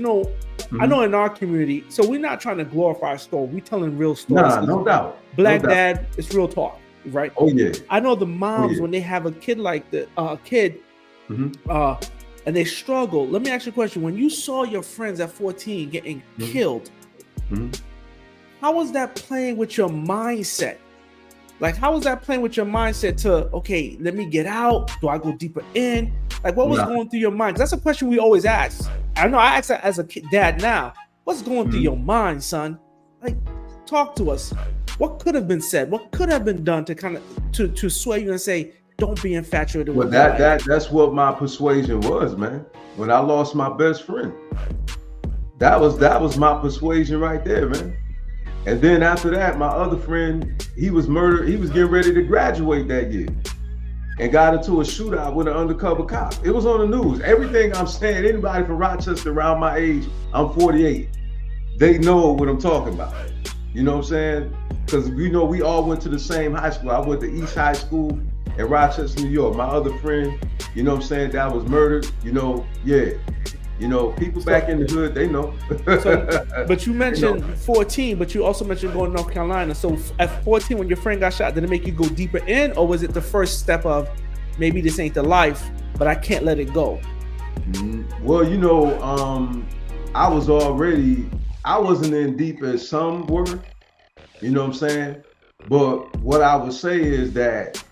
because I know in our community, so we're not trying to glorify a story. We're telling real stories. Nah, no doubt. Black Dad, it's real talk, right? Oh yeah. I know the moms when they have a kid like the and they struggle. Let me ask you a question. When you saw your friends at 14 getting killed, how was that playing with your mindset? Like, how was that playing with your mindset to, okay, let me get out? Do I go deeper in? Like, what was going through your mind? That's a question we always ask. I know I ask that as a dad now. What's going through your mind, son? Like, talk to us. What could have been said? What could have been done to kind of to sway you and say, don't be infatuated with that's what my persuasion was, man. When I lost my best friend, that was my persuasion right there, man. And then after that, my other friend, he was murdered. He was getting ready to graduate that year and got into a shootout with an undercover cop. It was on the news. Everything I'm saying, anybody from Rochester around my age, I'm 48, they know what I'm talking about. You know what I'm saying? Because we all went to the same high school. I went to East High School in Rochester, New York. My other friend, you know what I'm saying, that was murdered, people back in the hood, they know. But you mentioned 14, but you also mentioned going to North Carolina. So at 14, when your friend got shot, did it make you go deeper in, or was it the first step of maybe this ain't the life, but I can't let it go? Well, I wasn't in deep as some were, you know what I'm saying? But what I would say is that,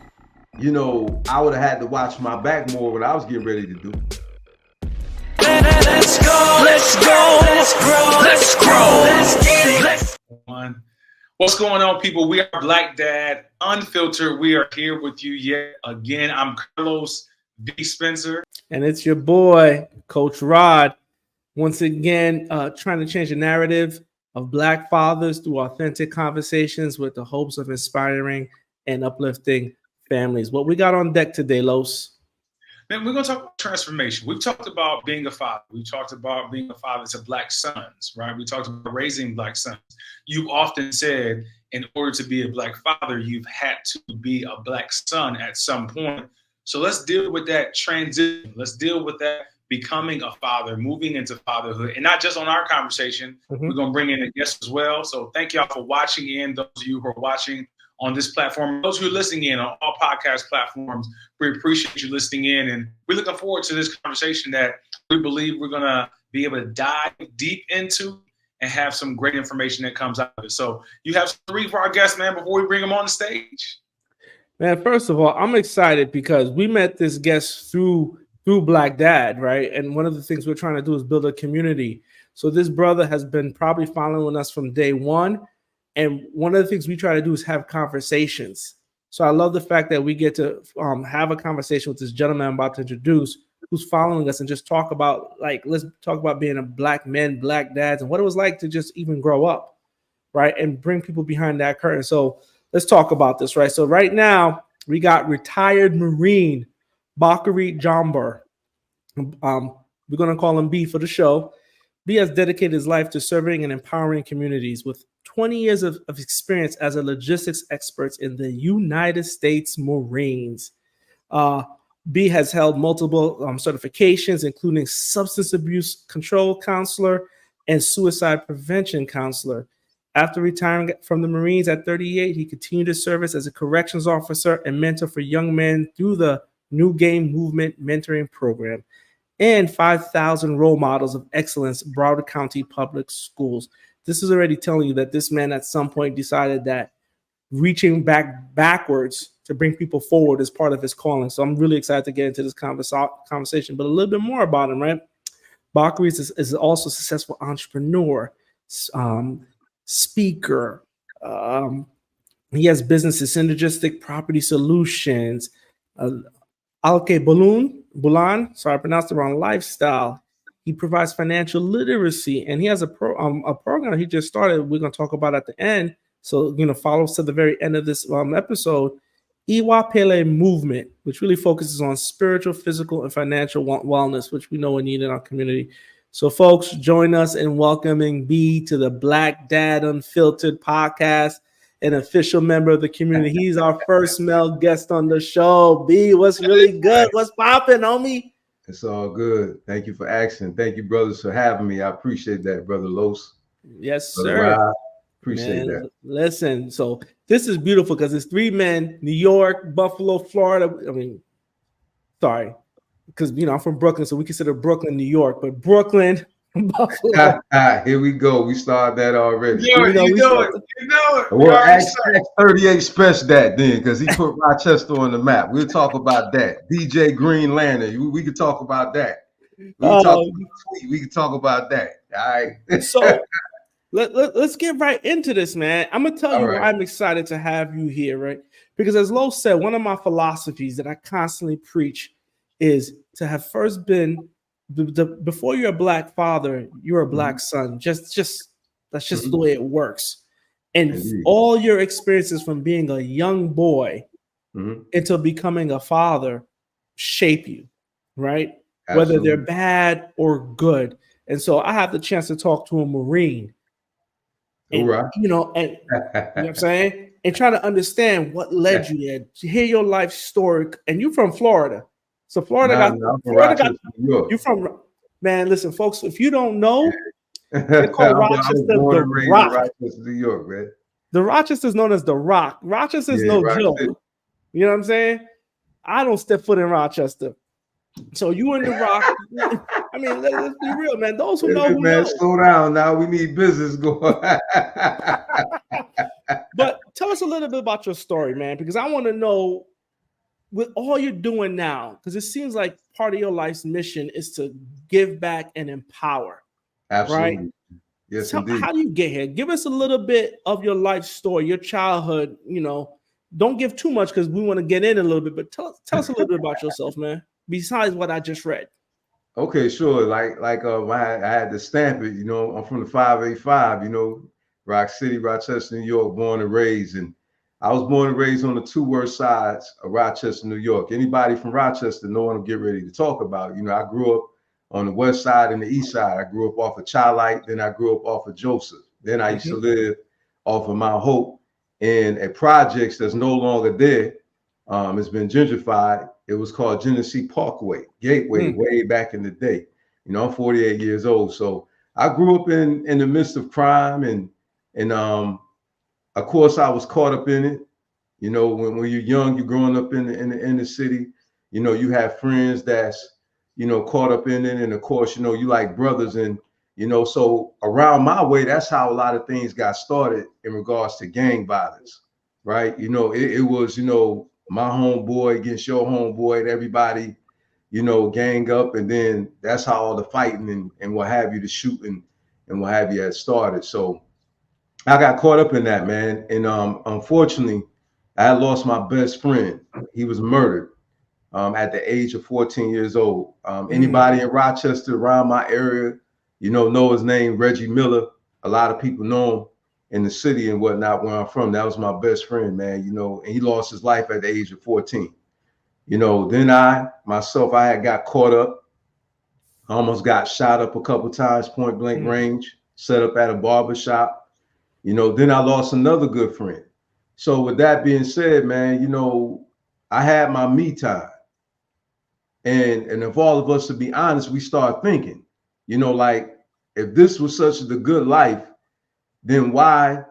I would have had to watch my back more what I was getting ready to do. Let's go, let's go, let's grow, let's grow, let's get it. What's going on, people? We are Black Dad Unfiltered. We are here with you yet again. I'm Carlos B. Spencer. And it's your boy, Coach Rod. Once again, trying to change the narrative of Black fathers through authentic conversations with the hopes of inspiring and uplifting families. What we got on deck today, Los? Man, we're going to talk about transformation. We've talked about being a father. We talked about being a father to Black sons, right? We talked about raising Black sons. You've often said in order to be a Black father, you've had to be a Black son at some point. So let's deal with that transition. Let's deal with that becoming a father, moving into fatherhood, and not just on our conversation. We're going to bring in a guest as well. So thank y'all for watching in. Those of you who are watching on this platform, those who are listening in on all podcast platforms, we appreciate you listening in, and we're looking forward to this conversation that we believe we're going to be able to dive deep into and have some great information that comes out of it. So you have three for our guests, man, before we bring them on the stage. Man, first of all, I'm excited because we met this guest through Black Dad, right? And one of the things we're trying to do is build a community. So this brother has been probably following us from day one. And one of the things we try to do is have conversations. So I love the fact that we get to have a conversation with this gentleman I'm about to introduce, who's following us, and just talk about, let's talk about being a Black man, Black dads, and what it was like to just even grow up, right? And bring people behind that curtain. So let's talk about this, right? So right now, we got retired Marine Bockarie Jombor. We're going to call him B for the show. B has dedicated his life to serving and empowering communities with 20 years of experience as a logistics expert in the United States Marines. B has held multiple certifications, including substance abuse control counselor and suicide prevention counselor. After retiring from the Marines at 38, he continued his service as a corrections officer and mentor for young men through the New Game Movement mentoring program and 5,000 role models of excellence, Broward County Public Schools. This is already telling you that this man at some point decided that reaching backwards to bring people forward is part of his calling. So I'm really excited to get into this conversation, but a little bit more about him, right? Bockarie is also a successful entrepreneur, speaker. He has businesses, Synergistic Property Solutions, Alke Bulan, sorry, I pronounced it wrong, lifestyle. He provides financial literacy, and he has a program he just started. We're going to talk about at the end. So, follow us to the very end of this episode. Pele movement, which really focuses on spiritual, physical, and financial wellness, which we know we need in our community. So, folks, join us in welcoming B to the Black Dad Unfiltered podcast, an official member of the community. He's our first male guest on the show. B, what's really good? What's popping, homie? It's all good. Thank you for asking. Thank you, brothers, for having me. I appreciate that, brother Los. Yes, Brother sir. Rob, appreciate Man, that. listen. So this is beautiful because it's three men: New York, Buffalo, Florida. I mean, sorry, because I'm from Brooklyn, so we consider Brooklyn New York, but Brooklyn, Buffalo. Here we go. We started that already. You We know start. it. You know it. We Well, already X started. 38 special that then, because he put Rochester on the map. We'll talk about that. DJ Green Lantern. We could talk about that. We can talk Um, about Tweet. We can talk about that. All right. so let's get right into this, man. I'm gonna tell All you why right. I'm excited to have you here, right? Because as Lo said, one of my philosophies that I constantly preach is to have first been before you're a black father, you're a black son. Just that's just the Mhm. way it works. And Indeed. all your experiences from being a young boy Mhm. until becoming a father shape you, right? Whether they're Absolutely. bad or good. And so I have the chance to talk to a Marine All and right. what I'm saying? And try to understand what led you there, to hear your life story. And you're from Florida. So No, I'm from Florida got Rochester, New York. you from man, listen, folks, if you don't know, they call I was Rochester born the and raised in Rock. Rochester, New York, man. The Rochester is known as the Rock. Rochester is Yeah, no Rock joke. City. You know what I'm saying? I don't step foot in Rochester. So you in the Rock. I mean, let's be real, man. Those who know, Listen, who man, know. slow down now. We need business going. But tell us a little bit about your story, man, because I want to know with all you're doing now, because it seems like part of your life's mission is to give back and empower, right? Absolutely. Yes, So indeed. how do you get here? Give us a little bit of your life story, your childhood. Don't give too much because we want to get in a little bit, but tell us a little bit about yourself, man. Besides what I just read. Okay, sure. I had to stamp it. I'm from the 585. Rock City, Rochester, New York, born and raised, and I was born and raised on the two worst sides of Rochester, New York. Anybody from Rochester know what I'm getting ready to talk about. I grew up on the west side and the east side. I grew up off of Chilite, then I grew up off of Joseph. Then I used to live off of Mount Hope in a projects that's no longer there. It's been gentrified. It was called Genesee Parkway Gateway Mm, way back in the day. I'm 48 years old, so I grew up in the midst of crime, and of course I was caught up in it. When you're young, you're growing up in the city. You have friends that's caught up in it, and of course you like brothers, and so around my way, that's how a lot of things got started in regards to gang violence, right? It was my homeboy against your homeboy, and everybody gang up, and then that's how all the fighting and what have you, the shooting and what have you had started. So I got caught up in that, man. And unfortunately, I had lost my best friend. He was murdered at the age of 14 years old. Anybody in Rochester around my area, know his name, Reggie Miller. A lot of people know him in the city and whatnot where I'm from. That was my best friend, man, and he lost his life at the age of 14. Then I had got caught up. I almost got shot up a couple times, point blank range, set up at a barber shop. Then I lost another good friend. So with that being said, man, I had my me time. And if all of us, to be honest, we start thinking, like if this was such the good life, then why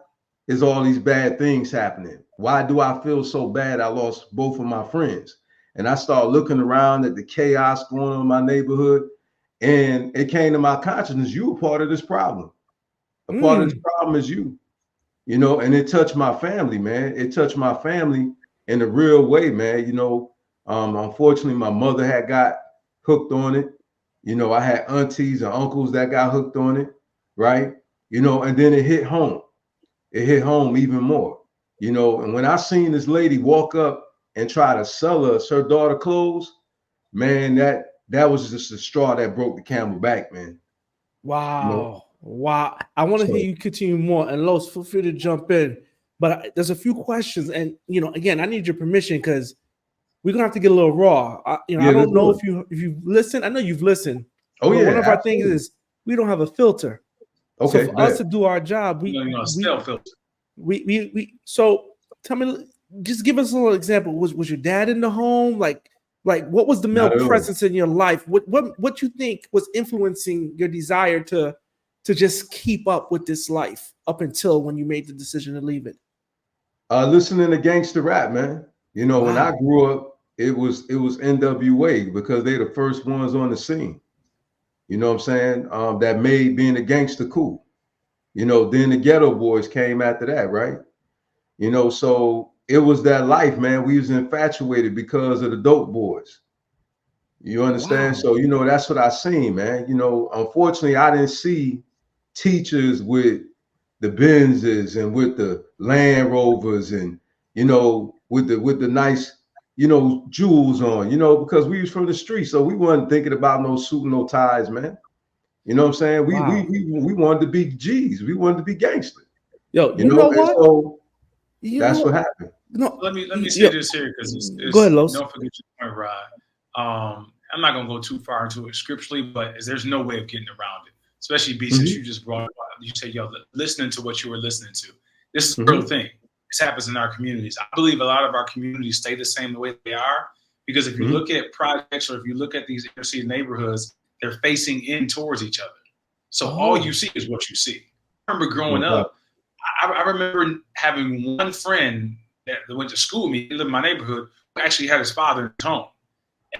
is all these bad things happening? Why do I feel so bad I lost both of my friends? And I started looking around at the chaos going on in my neighborhood, and it came to my consciousness, you were part of this problem. A part of this problem is you. And it touched my family, man. It touched my family in a real way, man. Unfortunately, my mother had got hooked on it. I had aunties and uncles that got hooked on it, right? And then it hit home. It hit home even more, And when I seen this lady walk up and try to sell us her daughter clothes, man, that was just the straw that broke the camel back, man. Wow. Wow. I want to So hear you continue more. And Los, feel free to jump in. But there's a few questions. And, again, I need your permission because we're going to have to get a little raw. I yeah, let's don't know do it. if you've listened. I know you've listened. Oh But one yeah, of our things absolutely. is we don't have a filter. So Okay, for go us ahead. to do our job, Self-filter. so tell me, just give us a little example. Was your dad in the home? Like, Like, what was the male Not at all. presence in your life? What you think was influencing your desire to just keep up with this life up until when you made the decision to leave it? Listening to gangster rap, man. You know, when Wow. I grew up, it was NWA because they're the first ones on the scene. You know what I'm saying? That made being a gangster cool. You know, then the Ghetto Boys came after that, right? You know, so it was that life, man. We was infatuated because of the dope boys. You understand? Wow. So, you know, that's what I seen, man. You know, unfortunately, I didn't see teachers with the Benzes and with the Land Rovers and, you know, with the nice, you know, jewels on, you know, because we was from the street. So we wasn't thinking about no suit and no ties, man. You know what I'm saying? Wow. We wanted to be G's. We wanted to be gangster. Yo, You know, and what? so You that's know, what happened. no, Let me say yo, this here because it's go ahead, don't Los. forget your point, Rod. I'm not gonna go too far into it scripturally, but there's no way of getting around it. Especially B, since you just brought it up. You say, yo, listening to what you were listening to. This is the real thing. This happens in our communities. I believe a lot of our communities stay the same the way they are because if you look at projects or if you look at these inner city neighborhoods, they're facing in towards each other. So all you see is what you see. I remember growing up, I remember having one friend that went to school with me, he lived in my neighborhood, who actually had his father in his home.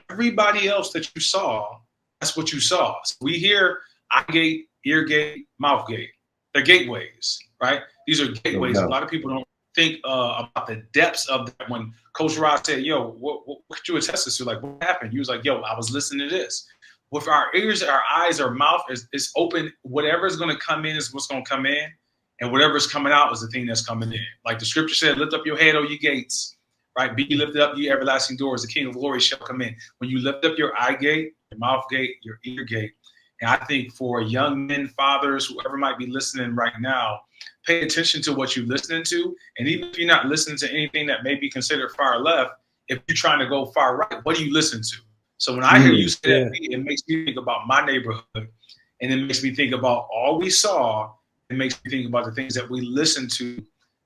Everybody else that you saw, that's what you saw. So we hear eye gate, ear gate, mouth gate. They're gateways, right? These are gateways. A lot of people don't think about the depths of that. When Coach Rod said, yo, what could you attest this to? Like, what happened? He was like, yo, I was listening to this. With our ears, our eyes, our mouth is open. Whatever's going to come in is what's going to come in. And whatever's coming out is the thing that's coming in. Like the scripture said, lift up your head, O ye gates, right? Be lifted up, ye everlasting doors. The King of glory shall come in. When you lift up your eye gate, your mouth gate, your ear gate. And I think for young men, fathers, whoever might be listening right now, pay attention to what you're listening to. And even if you're not listening to anything that may be considered far left, if you're trying to go far right, what do you listen to? So when I hear you say that, it makes me think about my neighborhood. And it makes me think about all we saw. It makes me think about the things that we listened to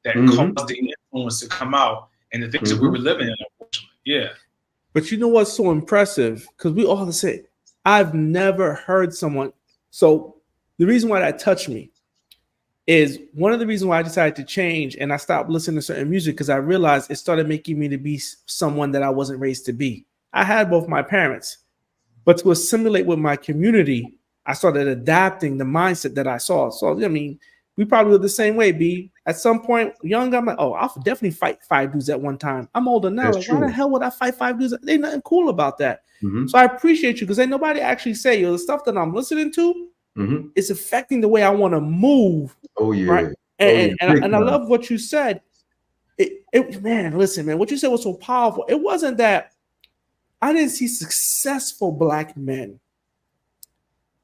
that caused the influence to come out and the things that we were living in, unfortunately. Yeah. But you know what's so impressive? Because we all say, I've never heard someone. So the reason why that touched me is one of the reasons why I decided to change and I stopped listening to certain music because I realized it started making me to be someone that I wasn't raised to be. I had both my parents, but to assimilate with my community, I started adapting the mindset that I saw. So, I mean, we probably were the same way, B. At some point, young, I'm like, oh, I'll definitely fight 5 dudes at one time. I'm older now. That's like, true. why the hell would I fight 5 dudes? There's nothing cool about that. So I appreciate you because ain't nobody actually say, yo, the stuff that I'm listening to is affecting the way I want to move. Oh, yeah. Right? And I love what you said. Man, listen, man, what you said was so powerful. It wasn't that I didn't see successful Black men,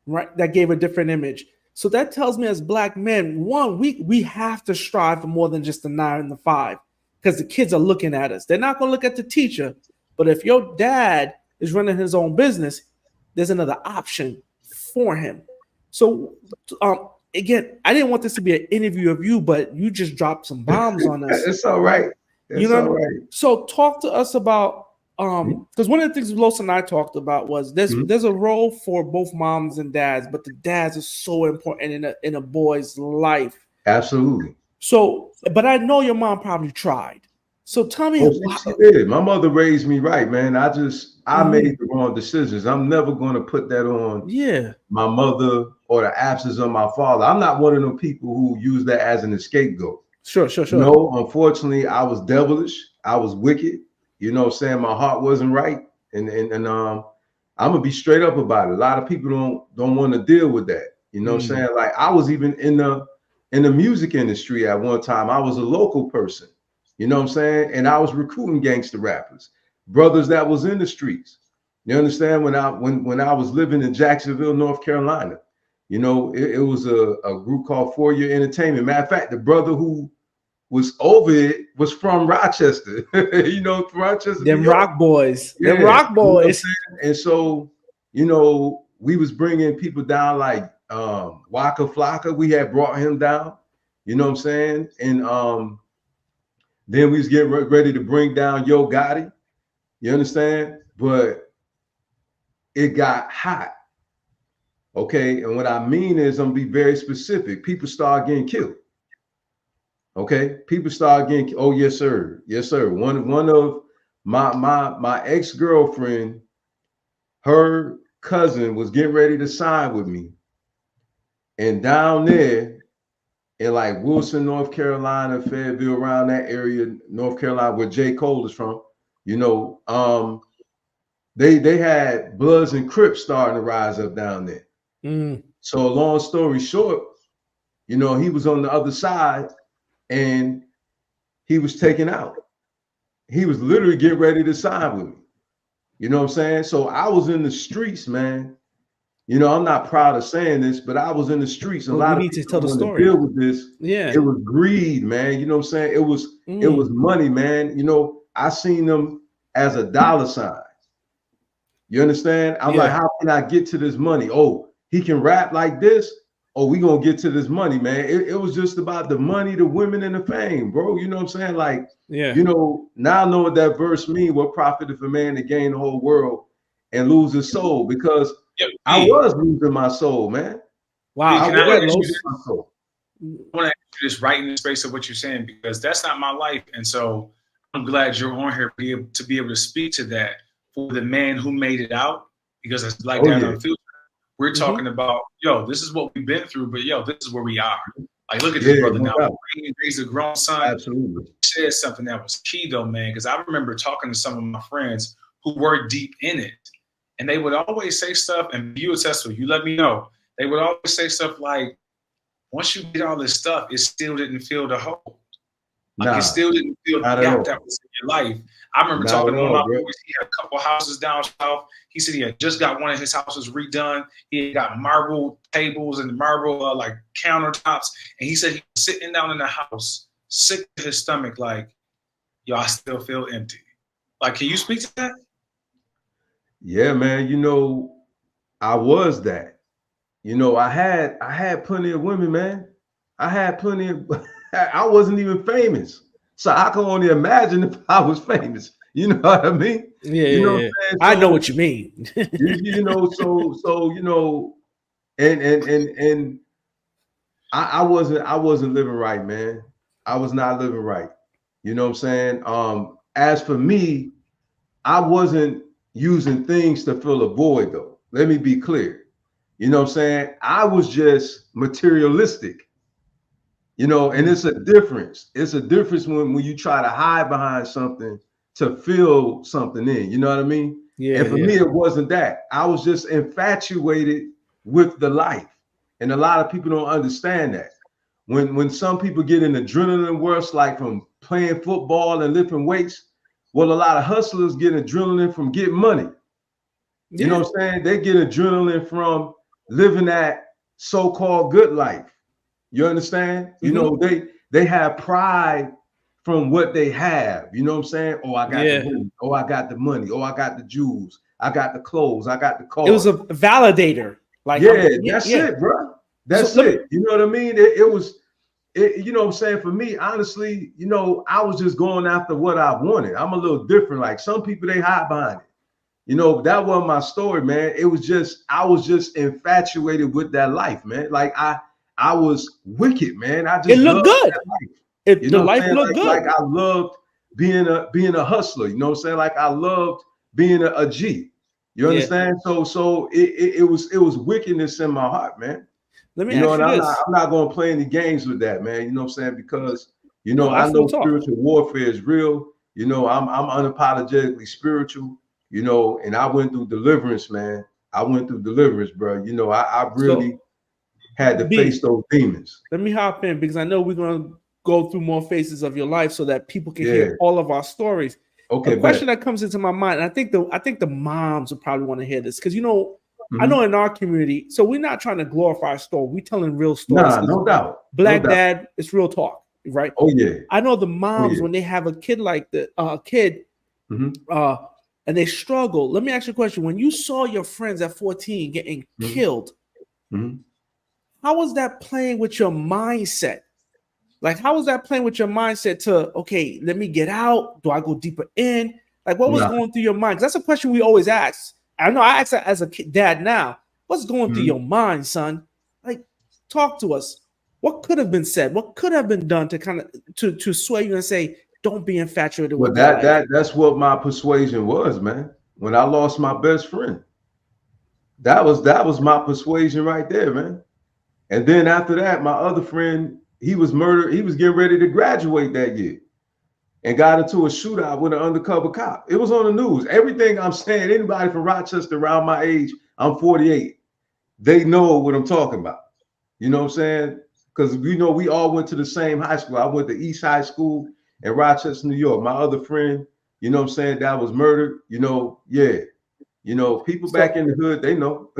right, that gave a different image. So that tells me as Black men, one, we have to strive for more than just the 9 and the 5 because the kids are looking at us. They're not going to look at the teacher. But if your dad is running his own business, there's another option for him. So again, I didn't want this to be an interview of you, but you just dropped some bombs on us. It's all right. It's all right. So talk to us about because one of the things Los and I talked about was there's a role for both moms and dads, but the dads are so important in a boy's life. Absolutely. So, but I know your mom probably tried. So tell me, she did. My mother raised me right, man. I made the wrong decisions. I'm never going to put that on my mother or the absence of my father. I'm not one of them people who use that as an scapegoat. Sure. No, unfortunately, I was devilish. I was wicked. You know what I'm saying? My heart wasn't right. And I'm gonna be straight up about it. A lot of people don't want to deal with that. You know what I'm saying? Like I was even in the music industry at one time. I was a local person. You know what I'm saying? And I was recruiting gangster rappers, brothers that was in the streets. You understand? When I was living in Jacksonville, North Carolina, you know, it was a group called 4 Year Entertainment. Matter of fact, the brother who was over it was from Rochester. You know, Rochester. Them rock boys. Yeah. Them rock boys. You know, and so, you know, we was bringing people down like Waka Flocka. We had brought him down. You know what I'm saying? And then we was getting ready to bring down Yo Gotti. You understand? but it got hot. Okay, and what I mean is I'm gonna be very specific. People start getting killed. Okay, people start getting. Oh yes, sir. Yes, sir. One of my ex-girlfriend, her cousin was getting ready to sign with me, and down there in like Wilson, North Carolina, Fayetteville, around that area, North Carolina, where J. Cole is from, you know, they had Bloods and Crips starting to rise up down there. So long story short, you know, he was on the other side and he was taken out. He was literally getting ready to sign with me. You know what I'm saying? So I was in the streets, man. You know, I'm not proud of saying this, but I was in the streets. A lot of people want to deal with this. Yeah, it was greed, man. You know what I'm saying? It was money, man. You know, I seen them as a dollar sign. You understand? I'm like, how can I get to this money? Oh, he can rap like this. Oh, we gonna get to this money, man. It was just about the money, the women, and the fame, bro. You know what I'm saying? Like, you know, now I know what that verse means. What profit if a man to gain the whole world and lose his soul? Because I was losing my soul, man. Wow. I want to ask you this right in the space of what you're saying, because that's not my life. And so I'm glad you're on here to be able to speak to that for the man who made it out, because it's Black Dad Unfiltered. We're talking about, yo, this is what we've been through, but yo, this is where we are. Like, look at this brother now. He raised a grown son. Absolutely. He said something that was key though, man, because I remember talking to some of my friends who were deep in it. And they would always say stuff, and you attest to it, you let me know. They would always say stuff like, once you get all this stuff, it still didn't fill the hole. Like, it still didn't fill the gap that was in your life. I remember talking to one of my boys. He had a couple houses down south. He said he had just got one of his houses redone. He had got marble tables and marble like countertops. And he said he was sitting down in the house, sick to his stomach, like, yo, I still feel empty. Like, can you speak to that? Yeah, man. You know, I was that. You know, I had plenty of women, man. I had plenty of. I wasn't even famous, so I can only imagine if I was famous. You know what I mean? Yeah, you know what so, I know what you mean. you know, so you know, and I wasn't living right, man. I was not living right. You know what I'm saying? As for me, I wasn't using things to fill a void, though. Let me be clear. You know what I'm saying? I was just materialistic. You know, and it's a difference. It's a difference when you try to hide behind something to fill something in. You know what I mean? Yeah. And for me, it wasn't that. I was just infatuated with the life. And a lot of people don't understand that. When some people get an adrenaline rush, like from playing football and lifting weights, well, a lot of hustlers get adrenaline from getting money. You know what I'm saying? They get adrenaline from living that so-called good life. You understand? You know, they have pride from what they have. You know what I'm saying? Oh, I got the women. Oh, I got the money. Oh, I got the jewels. I got the clothes. I got the cars. It was a validator. Like, that's it, bro. That's it. You know what I mean? It was, you know what I'm saying? For me, honestly, you know, I was just going after what I wanted. I'm a little different. Like some people, they hide behind it. You know, that wasn't my story, man. It was just, I was just infatuated with that life, man. Like I was wicked, man. I just it looked good. The life looked good. Like I loved being a hustler. You know what I'm saying? Like I loved being a G. You understand? So it was wickedness in my heart, man. Let me ask you this. I'm not going to play any games with that, man. You know what I'm saying? Because you know I know spiritual warfare is real. You know I'm unapologetically spiritual. You know, and I went through deliverance, man. I went through deliverance, bro. You know, I really had to face those demons. Let me hop in because I know we're going to go through more phases of your life so that people can hear all of our stories. Okay. The question that comes into my mind, and I think the moms will probably want to hear this because, you know, I know in our community, so we're not trying to glorify a story. We're telling real stories. Nah, no doubt. Black Dad, it's real talk, right? Oh, yeah. I know the moms, when they have a kid like the and they struggle. Let me ask you a question. When you saw your friends at 14 getting killed, how was that playing with your mindset? Like, how was that playing with your mindset to, okay, let me get out? Do I go deeper in? Like, what was Nah. going through your mind? 'Cause that's a question we always ask. I know I ask that as a dad now. What's going through your mind, son? Like, talk to us. What could have been said? What could have been done to kind of to sway you and say, don't be infatuated Well, with that? that's what my persuasion was, man. When I lost my best friend, that was my persuasion right there, man. And then after that, my other friend, he was murdered. He was getting ready to graduate that year and got into a shootout with an undercover cop. It was on the news. Everything I'm saying, anybody from Rochester around my age, I'm 48, they know what I'm talking about. You know what I'm saying? Because we all went to the same high school. I went to East High School in Rochester, New York. My other friend, you know what I'm saying, that was murdered. People back in the hood, they know.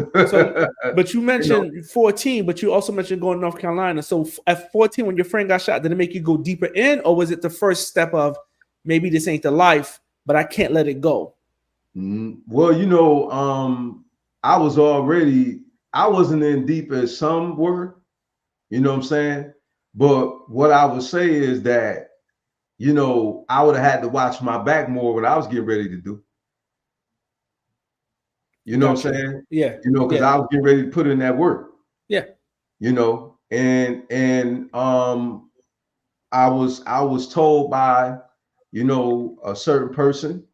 But you mentioned 14, but you also mentioned going to North Carolina. So at 14, when your friend got shot, did it make you go deeper in, or was it the first step of maybe this ain't the life, but I can't let it go? Well, I wasn't in deep as some were, you know what I'm saying? But what I would say is that, I would have had to watch my back more what I was getting ready to do. You know what I'm saying? Yeah. Because I was getting ready to put in that work. Yeah. And I was told by, a certain person,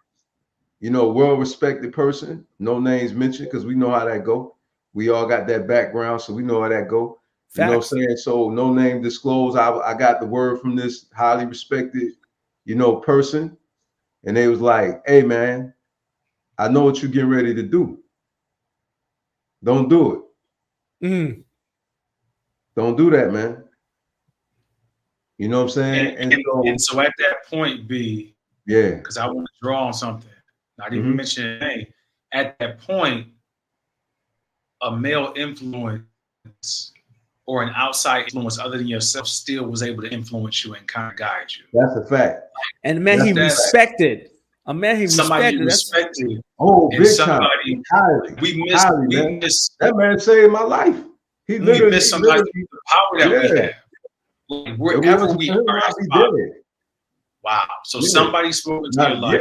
well-respected person, no names mentioned, because we know how that go. We all got that background, so we know how that go. Facts. You know what I'm saying? So no name disclosed. I got the word from this highly respected, person. And they was like, hey, man, I know what you're getting ready to do. Don't do it. Don't do that, man. You know what I'm saying? And so at that point, B, yeah, because I want to draw on something, not even mention a name. At that point, a male influence or an outside influence other than yourself still was able to influence you and kind of guide you. That's a fact. And man, he respected. A man he somebody respected. Respected. Oh, and big somebody time. Highly, we missed. highly, We man. missed. That man saved my life. He literally missed somebody the power that we have. Like wherever we are. Wow. So somebody spoke into your life.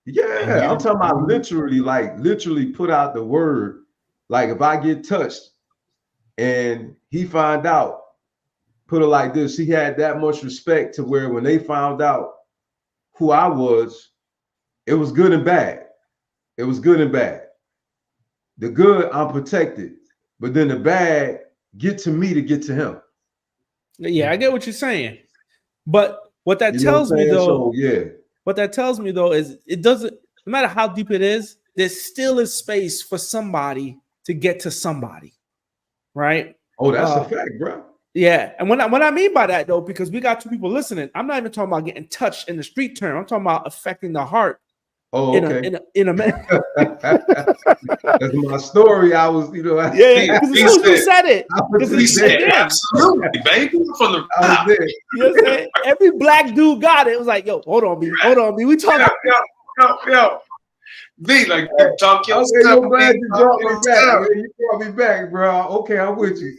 Yeah. I'm talking about literally put out the word. Like if I get touched and he find out, put it like this, he had that much respect to where when they found out who I was, it was good and bad. It was good and bad. The good, I'm protected. But then the bad, get to me to get to him. Yeah, I get what you're saying. But what that tells me though, what that tells me though is it doesn't, no matter how deep it is, there still is space for somebody to get to somebody. Right? Oh, that's a fact, bro. Yeah. And what I mean by that though, because we got two people listening, I'm not even talking about getting touched in the street term. I'm talking about affecting the heart. Oh, okay. In a man. That's my story. I was, because as soon as you said it, he said, absolutely, baby. From the top. You know what I'm saying? Every black dude got it. It was like, yo, hold on, B. We talking. Yo. B, like talk your stuff. I'm glad you brought me back. Yeah, you brought me back, bro. Okay, I'm with you.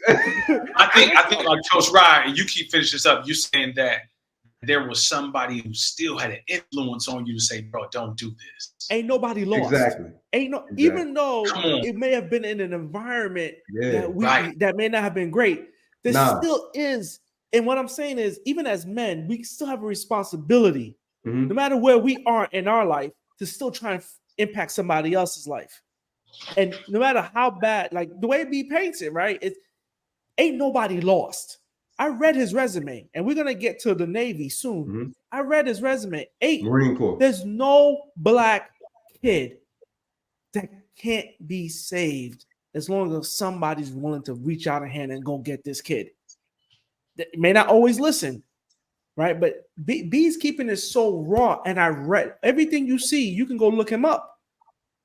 I think like Coach Ryan, and you keep finishing this up. You saying that there was somebody who still had an influence on you to say, bro, don't do this. Ain't nobody lost. Exactly. Even though it may have been in an environment that may not have been great, there still is. And what I'm saying is, even as men, we still have a responsibility, no matter where we are in our life, to still try and impact somebody else's life. And no matter how bad, like the way B paints it, right? It ain't nobody lost. I read his resume, and we're gonna get to the Navy soon. I read his resume. Marine Corps. There's no black kid that can't be saved as long as somebody's willing to reach out a hand and go get this kid. They may not always listen, right? But B's keeping it so raw. And I read everything you see. You can go look him up.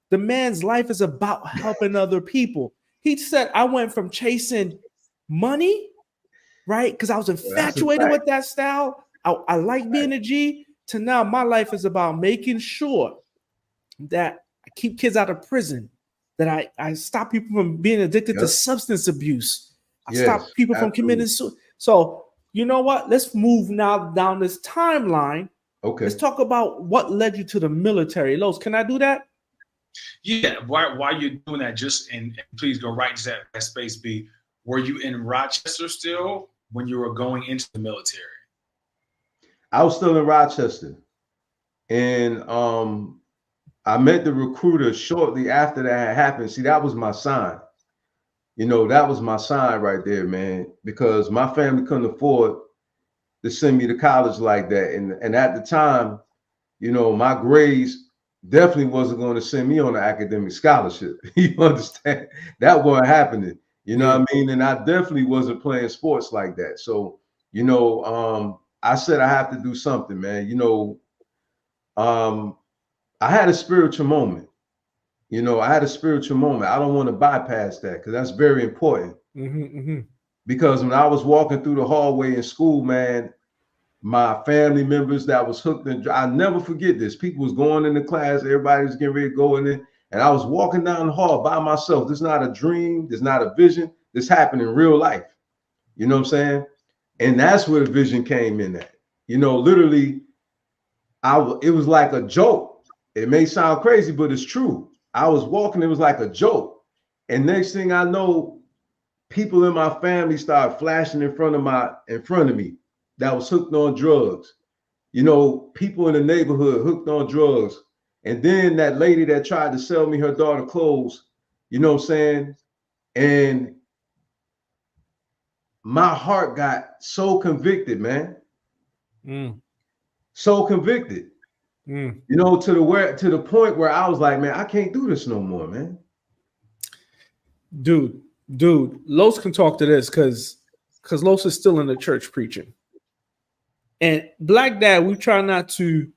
The man's life is about helping other people. He said, I went from chasing money, right? Because I was infatuated with that style. I like being a G, to now my life is about making sure that I keep kids out of prison, that I stop people from being addicted to substance abuse. I stop people from committing suicide. So you know what? Let's move now down this timeline Okay. Let's talk about what led you to the military. Los, can I do that? Yeah, while you're doing that, just and please go right into that space. B, were you in Rochester still when you were going into the military? I was still in Rochester, and I met the recruiter shortly after that had happened. See, that was my sign. That was my sign right there, man, because my family couldn't afford to send me to college like that, and at the time, my grades definitely wasn't going to send me on an academic scholarship. You understand? That wasn't happening. You know what I mean? And I definitely wasn't playing sports like that. So, I said I have to do something, man. I had a spiritual moment. I had a spiritual moment. I don't want to bypass that because that's very important. Because when I was walking through the hallway in school, man, my family members that was hooked and I never forget this. People was going into class, everybody was getting ready to go in there, and I was walking down the hall by myself. This is not a dream, this is not a vision. This happened in real life. You know what I'm saying? And that's where the vision came in at. Literally, it was like a joke. It may sound crazy, but it's true. I was walking, it was like a joke. And next thing I know, people in my family started flashing in front of me that was hooked on drugs. People in the neighborhood hooked on drugs. And then that lady that tried to sell me her daughter clothes, you know what I'm saying? And my heart got so convicted, man. So convicted. To the point where I was like, man, I can't do this no more, man. Dude, Los can talk to this because Los is still in the church preaching. And Black Dad, we try not to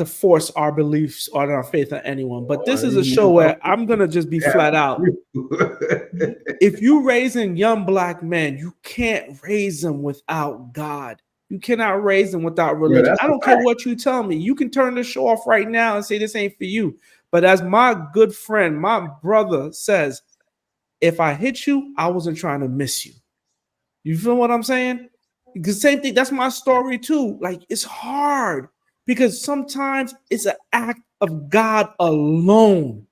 force our beliefs or our faith on anyone. But this is a show where I'm gonna just be flat out. If you raising young black men, you can't raise them without God. You cannot raise them without religion. I don't care what you tell me. You can turn the show off right now and say this ain't for you. But as my good friend, my brother says, if I hit you, I wasn't trying to miss you. You feel what I'm saying? Because same thing, that's my story too. Like, it's hard because sometimes it's an act of God alone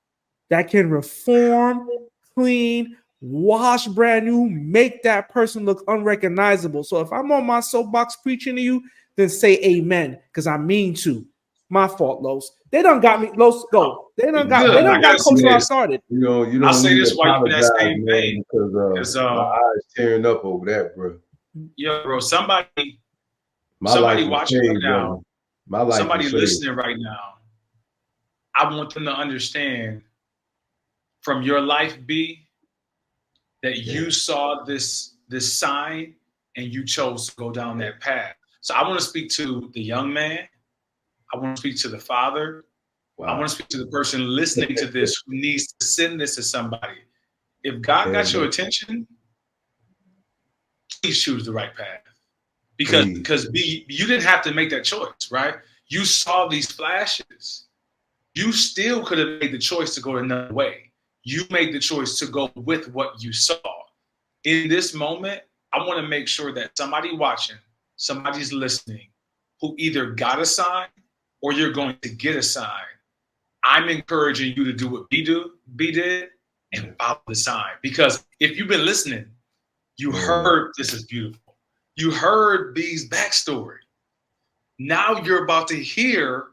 that can reform, clean, wash brand new, make that person look unrecognizable. So if I'm on my soapbox preaching to you, then say amen, because I mean to. My fault, Los. They done got me. Los, go. They done got coach where I started. You don't I'll say need this to while you're in that apologize, same man, vein. because my eyes tearing up over that, bro. Yeah, bro. Somebody watching right now. Somebody listening right now. I want them to understand from your life, B, that you saw this sign and you chose to go down that path. So I want to speak to the young man. I want to speak to the father. Wow. I want to speak to the person listening to this who needs to send this to somebody. If God got your attention, please choose the right path. Because B, you didn't have to make that choice, right? You saw these flashes. You still could have made the choice to go another way. You made the choice to go with what you saw. In this moment, I want to make sure that somebody watching, somebody's listening, who either got a sign or you're going to get a sign. I'm encouraging you to do what B did and follow the sign. Because if you've been listening, you heard this is beautiful. You heard B's backstory. Now you're about to hear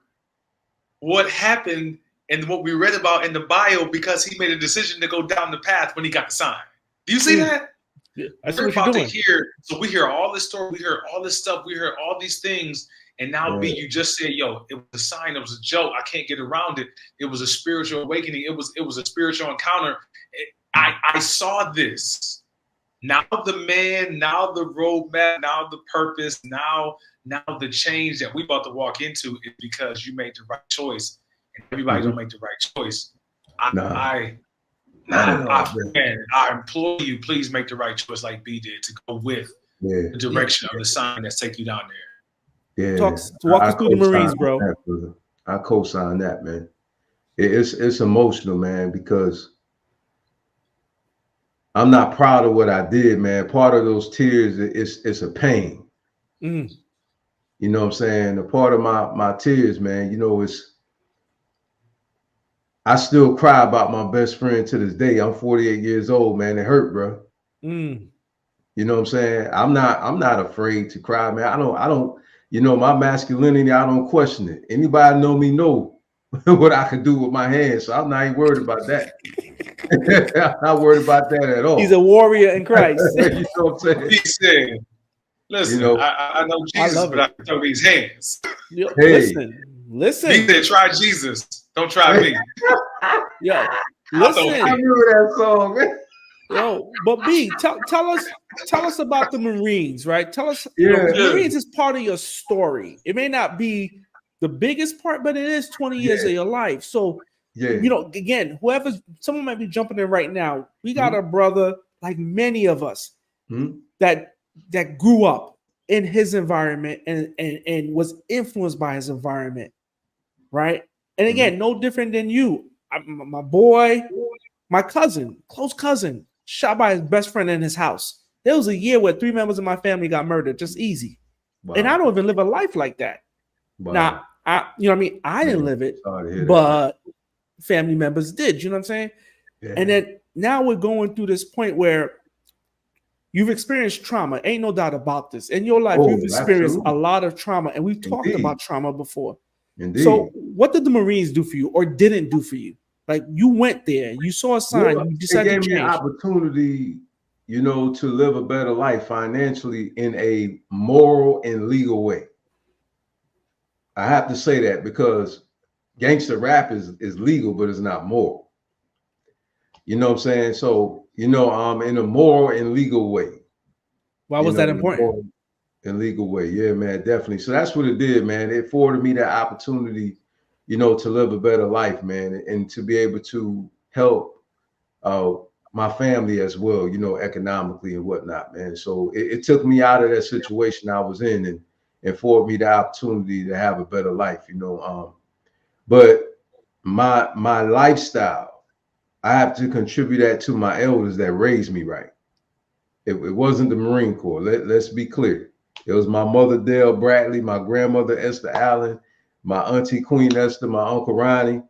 what happened and what we read about in the bio because he made a decision to go down the path when he got the sign. Do you see that? Yeah, we're about to hear. So we hear all this story. We hear all this stuff. We hear all these things. And now, B, you just said, yo, it was a sign. It was a joke. I can't get around it. It was a spiritual awakening. It was a spiritual encounter. I saw this. Now the man, now the roadmap, now the purpose, now the change that we about to walk into is because you made the right choice. And everybody don't make the right choice. I implore you, please make the right choice like B did to go with the direction of the sign that's taking you down there. Yeah, walk us through the Marines, bro. I co-sign that, man. It's emotional, man, because I'm not proud of what I did, man. Part of those tears, it's a pain. You know what I'm saying? A part of my tears, man, you know, I still cry about my best friend to this day. I'm 48 years old, man. It hurt, bro. Mm. You know what I'm saying? I'm not afraid to cry, man. I don't, you know, my masculinity, I don't question it. Anybody know me know what I could do with my hands. So I'm not even worried about that. I'm not worried about that at all. He's a warrior in Christ. You know what I'm saying? He said, listen, You know, I know Jesus, love but I can throw these hands. Yo, Hey. listen. He said, try Jesus. Don't try me. Yo, I listen. remember that song, man. Yo, but B, tell us about the Marines, right? Tell us, Yeah. Marines is part of your story. It may not be the biggest part, but it is 20 years of your life. So, Yeah. you know, again, someone might be jumping in right now. We got a brother, like many of us, that grew up in his environment and was influenced by his environment, right? And again, no different than you. My boy, my cousin, close cousin, shot by his best friend in his house. There was a year where 3 members of my family got murdered, just easy. Wow. And I don't even live a life like that. Wow. Now, you know what I mean? I didn't live it, but family members did. You know what I'm saying? Yeah. And then now we're going through this point where you've experienced trauma. Ain't no doubt about this. In your life, you've experienced a lot of trauma, and we've talked about trauma before. Indeed. So what did the Marines do for you or didn't do for you? Like, you went there, you saw a sign, you decided to change. It gave me an opportunity, you know, to live a better life financially in a moral and legal way. I have to say that because gangster rap is legal, but it's not moral. You know what I'm saying? So, you know, in a moral and legal way. Why was that important? In legal way. Yeah, man, definitely. So that's what it did, man. It afforded me that opportunity, you know, to live a better life, man, and to be able to help my family as well, you know, economically and whatnot, man. So it took me out of that situation I was in and afforded me the opportunity to have a better life, you know. But my lifestyle, I have to contribute that to my elders that raised me right. It wasn't the Marine Corps. Let's be clear. It was my mother, Dale Bradley, my grandmother, Esther Allen, my auntie, Queen Esther, my uncle Ronnie,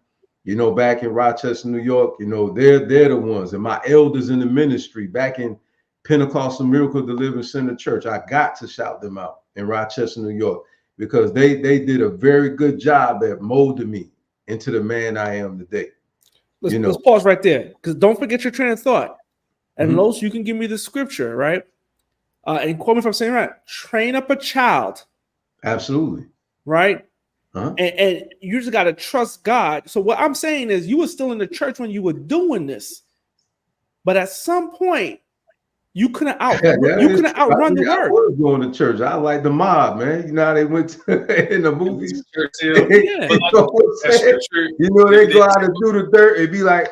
you know, back in Rochester, New York. You know, they're the ones. And my elders in the ministry back in Pentecostal Miracle Deliverance Center Church. I got to shout them out in Rochester, New York, because they did a very good job at molding me into the man I am today. Let's pause right there, because don't forget your train of thought. And Los, you can give me the scripture, right? And quote me if I'm saying right. Train up a child. Absolutely. Right? And you just got to trust God. So what I'm saying is, you were still in the church when you were doing this. But at some point, you couldn't outrun the word. I was going to church. I like the mob, man. You know how they went in the movies? Yeah. You know, they go out and do the dirt and be like,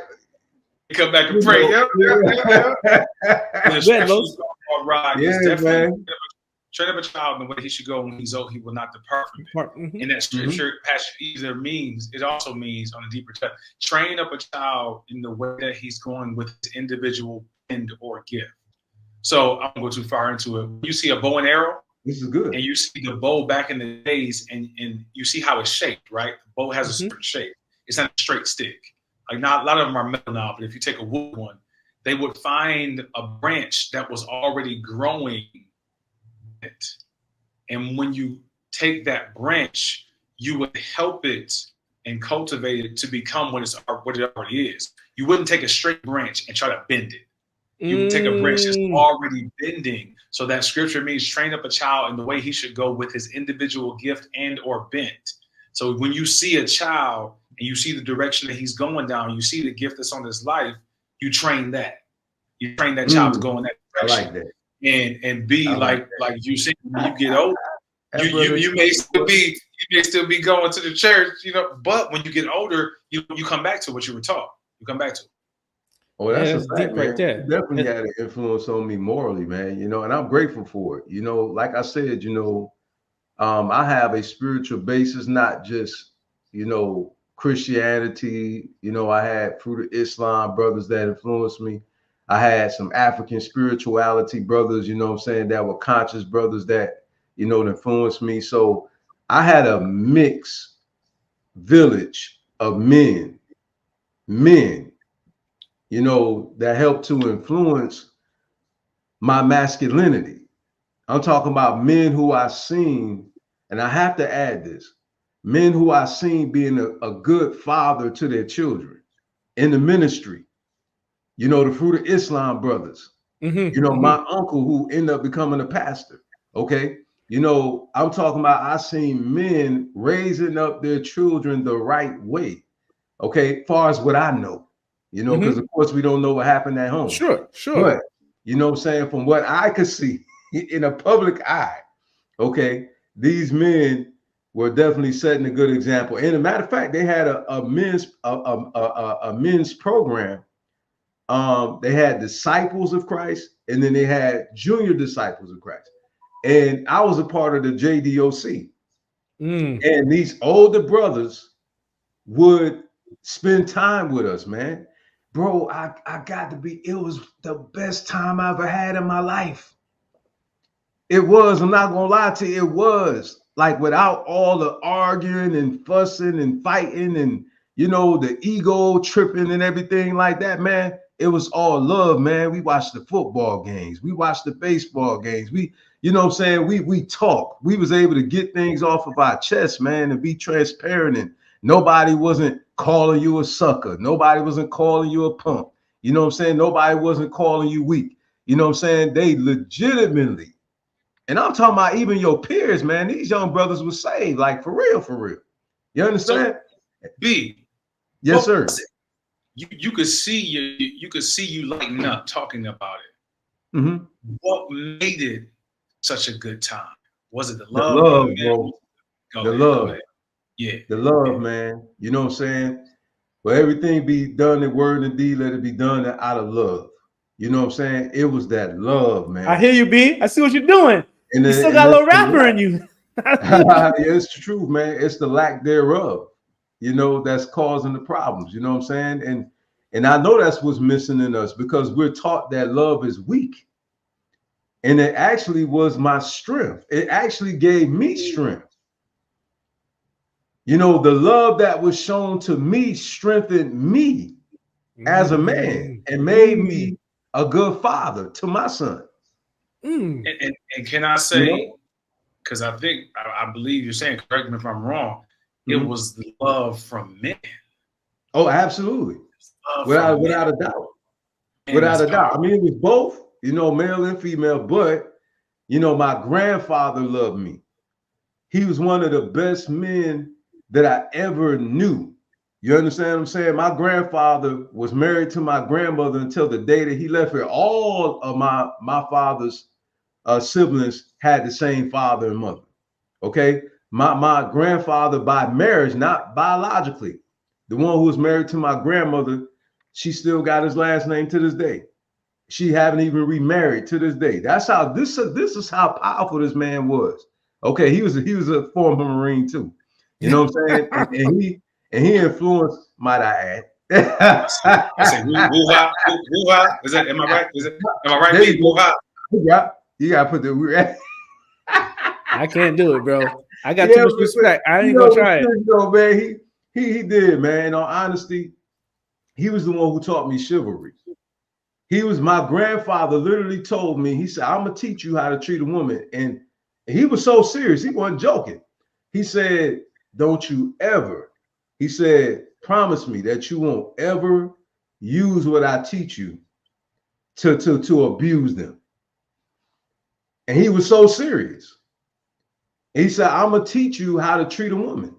come back and pray. Man. Train up a child in the way he should go when he's old, he will not depart from it. And that scripture passage it also means on a deeper level, train up a child in the way that he's going with his individual bend or gift. So I won't go too far into it. You see a bow and arrow. This is good. And you see the bow back in the days, and you see how it's shaped, right? The bow has a certain shape. It's not a straight stick. Like, not a lot of them are metal now, but if you take a wood one, they would find a branch that was already growing. And when you take that branch, you would help it and cultivate it to become what it already is. You wouldn't take a straight branch and try to bend it. You would take a branch that's already bending. So that scripture means train up a child in the way he should go with his individual gift and or bent. So when you see a child and you see the direction that he's going down, you see the gift that's on his life, you train that. You train that child to go in that direction. I like that. And be like you see, when you get older, you may still be going to the church, you know, but when you get older, you come back to what you were taught. You come back to it. Oh, that's a fact, man. Right there. It definitely had an influence on me morally, man. You know, and I'm grateful for it. You know, like I said, you know, I have a spiritual basis, not just, you know, Christianity. You know, I had Fruit of Islam brothers that influenced me. I had some African spirituality brothers, you know what I'm saying, that were conscious brothers that, you know, influenced me. So I had a mixed village of men, you know, that helped to influence my masculinity. I'm talking about men who I seen, and I have to add this, men who I seen being a good father to their children in the ministry. You know, the Fruit of Islam brothers. You know, my uncle who ended up becoming a pastor. Okay. You know, I'm talking about I seen men raising up their children the right way. Okay, far as what I know, you know, because of course we don't know what happened at home. Sure. But you know what I'm saying, from what I could see in a public eye, okay, these men were definitely setting a good example. And a matter of fact, they had a men's program. They had disciples of Christ, and then they had junior disciples of Christ. And I was a part of the JDOC. And these older brothers would spend time with us, man. Bro, I got to be, it was the best time I ever had in my life. It was, I'm not gonna lie to you, it was. Like without all the arguing and fussing and fighting and, you know, the ego tripping and everything like that, man. It was all love, man. We watched the football games. We watched the baseball games. We, you know what I'm saying? We talked. We was able to get things off of our chest, man, and be transparent. And nobody wasn't calling you a sucker. Nobody wasn't calling you a punk. You know what I'm saying? Nobody wasn't calling you weak. You know what I'm saying? They legitimately, and I'm talking about even your peers, man. These young brothers were saved, like for real, for real. You understand? So, B. Yes, sir. You could see you lighting up talking about it. What made it such a good time? Was it the love? The love, bro. The love. Yeah. The love, man. You know what I'm saying? Well, everything be done in word and deed, let it be done out of love. You know what I'm saying? It was that love, man. I hear you, B. I see what you're doing. You still got a little rapper in you. Yeah, it's the truth, man. It's the lack thereof, you know, that's causing the problems. You know what I'm saying? And I know that's what's missing in us, because we're taught that love is weak. And it actually was my strength. It actually gave me strength. You know, the love that was shown to me strengthened me as a man and made me a good father to my son. And can I say, because I believe you're saying, correct me if I'm wrong, it was the love from men. Oh, absolutely. Without a doubt. Without a doubt. I mean, it was both, you know, male and female, but, you know, my grandfather loved me. He was one of the best men that I ever knew. You understand what I'm saying? My grandfather was married to my grandmother until the day that he left her. All of my father's siblings had the same father and mother. Okay. My grandfather by marriage, not biologically, the one who was married to my grandmother, she still got his last name to this day. She haven't even remarried to this day. That's how this is how powerful this man was. Okay, he was a former Marine too. You know what I'm saying? and he influenced, might I add. I say, woo-ha. Is that, am I right? Am I right? Woo-ha. You gotta put the I can't do it, bro. I got too much respect. I ain't gonna try it. You know, man, he did, man. In all honesty, he was the one who taught me chivalry. He was, my grandfather literally told me, he said, I'm gonna teach you how to treat a woman. And he was so serious, he wasn't joking. He said, don't you ever, he said, promise me that you won't ever use what I teach you to abuse them. And he was so serious. He said, I'm gonna teach you how to treat a woman.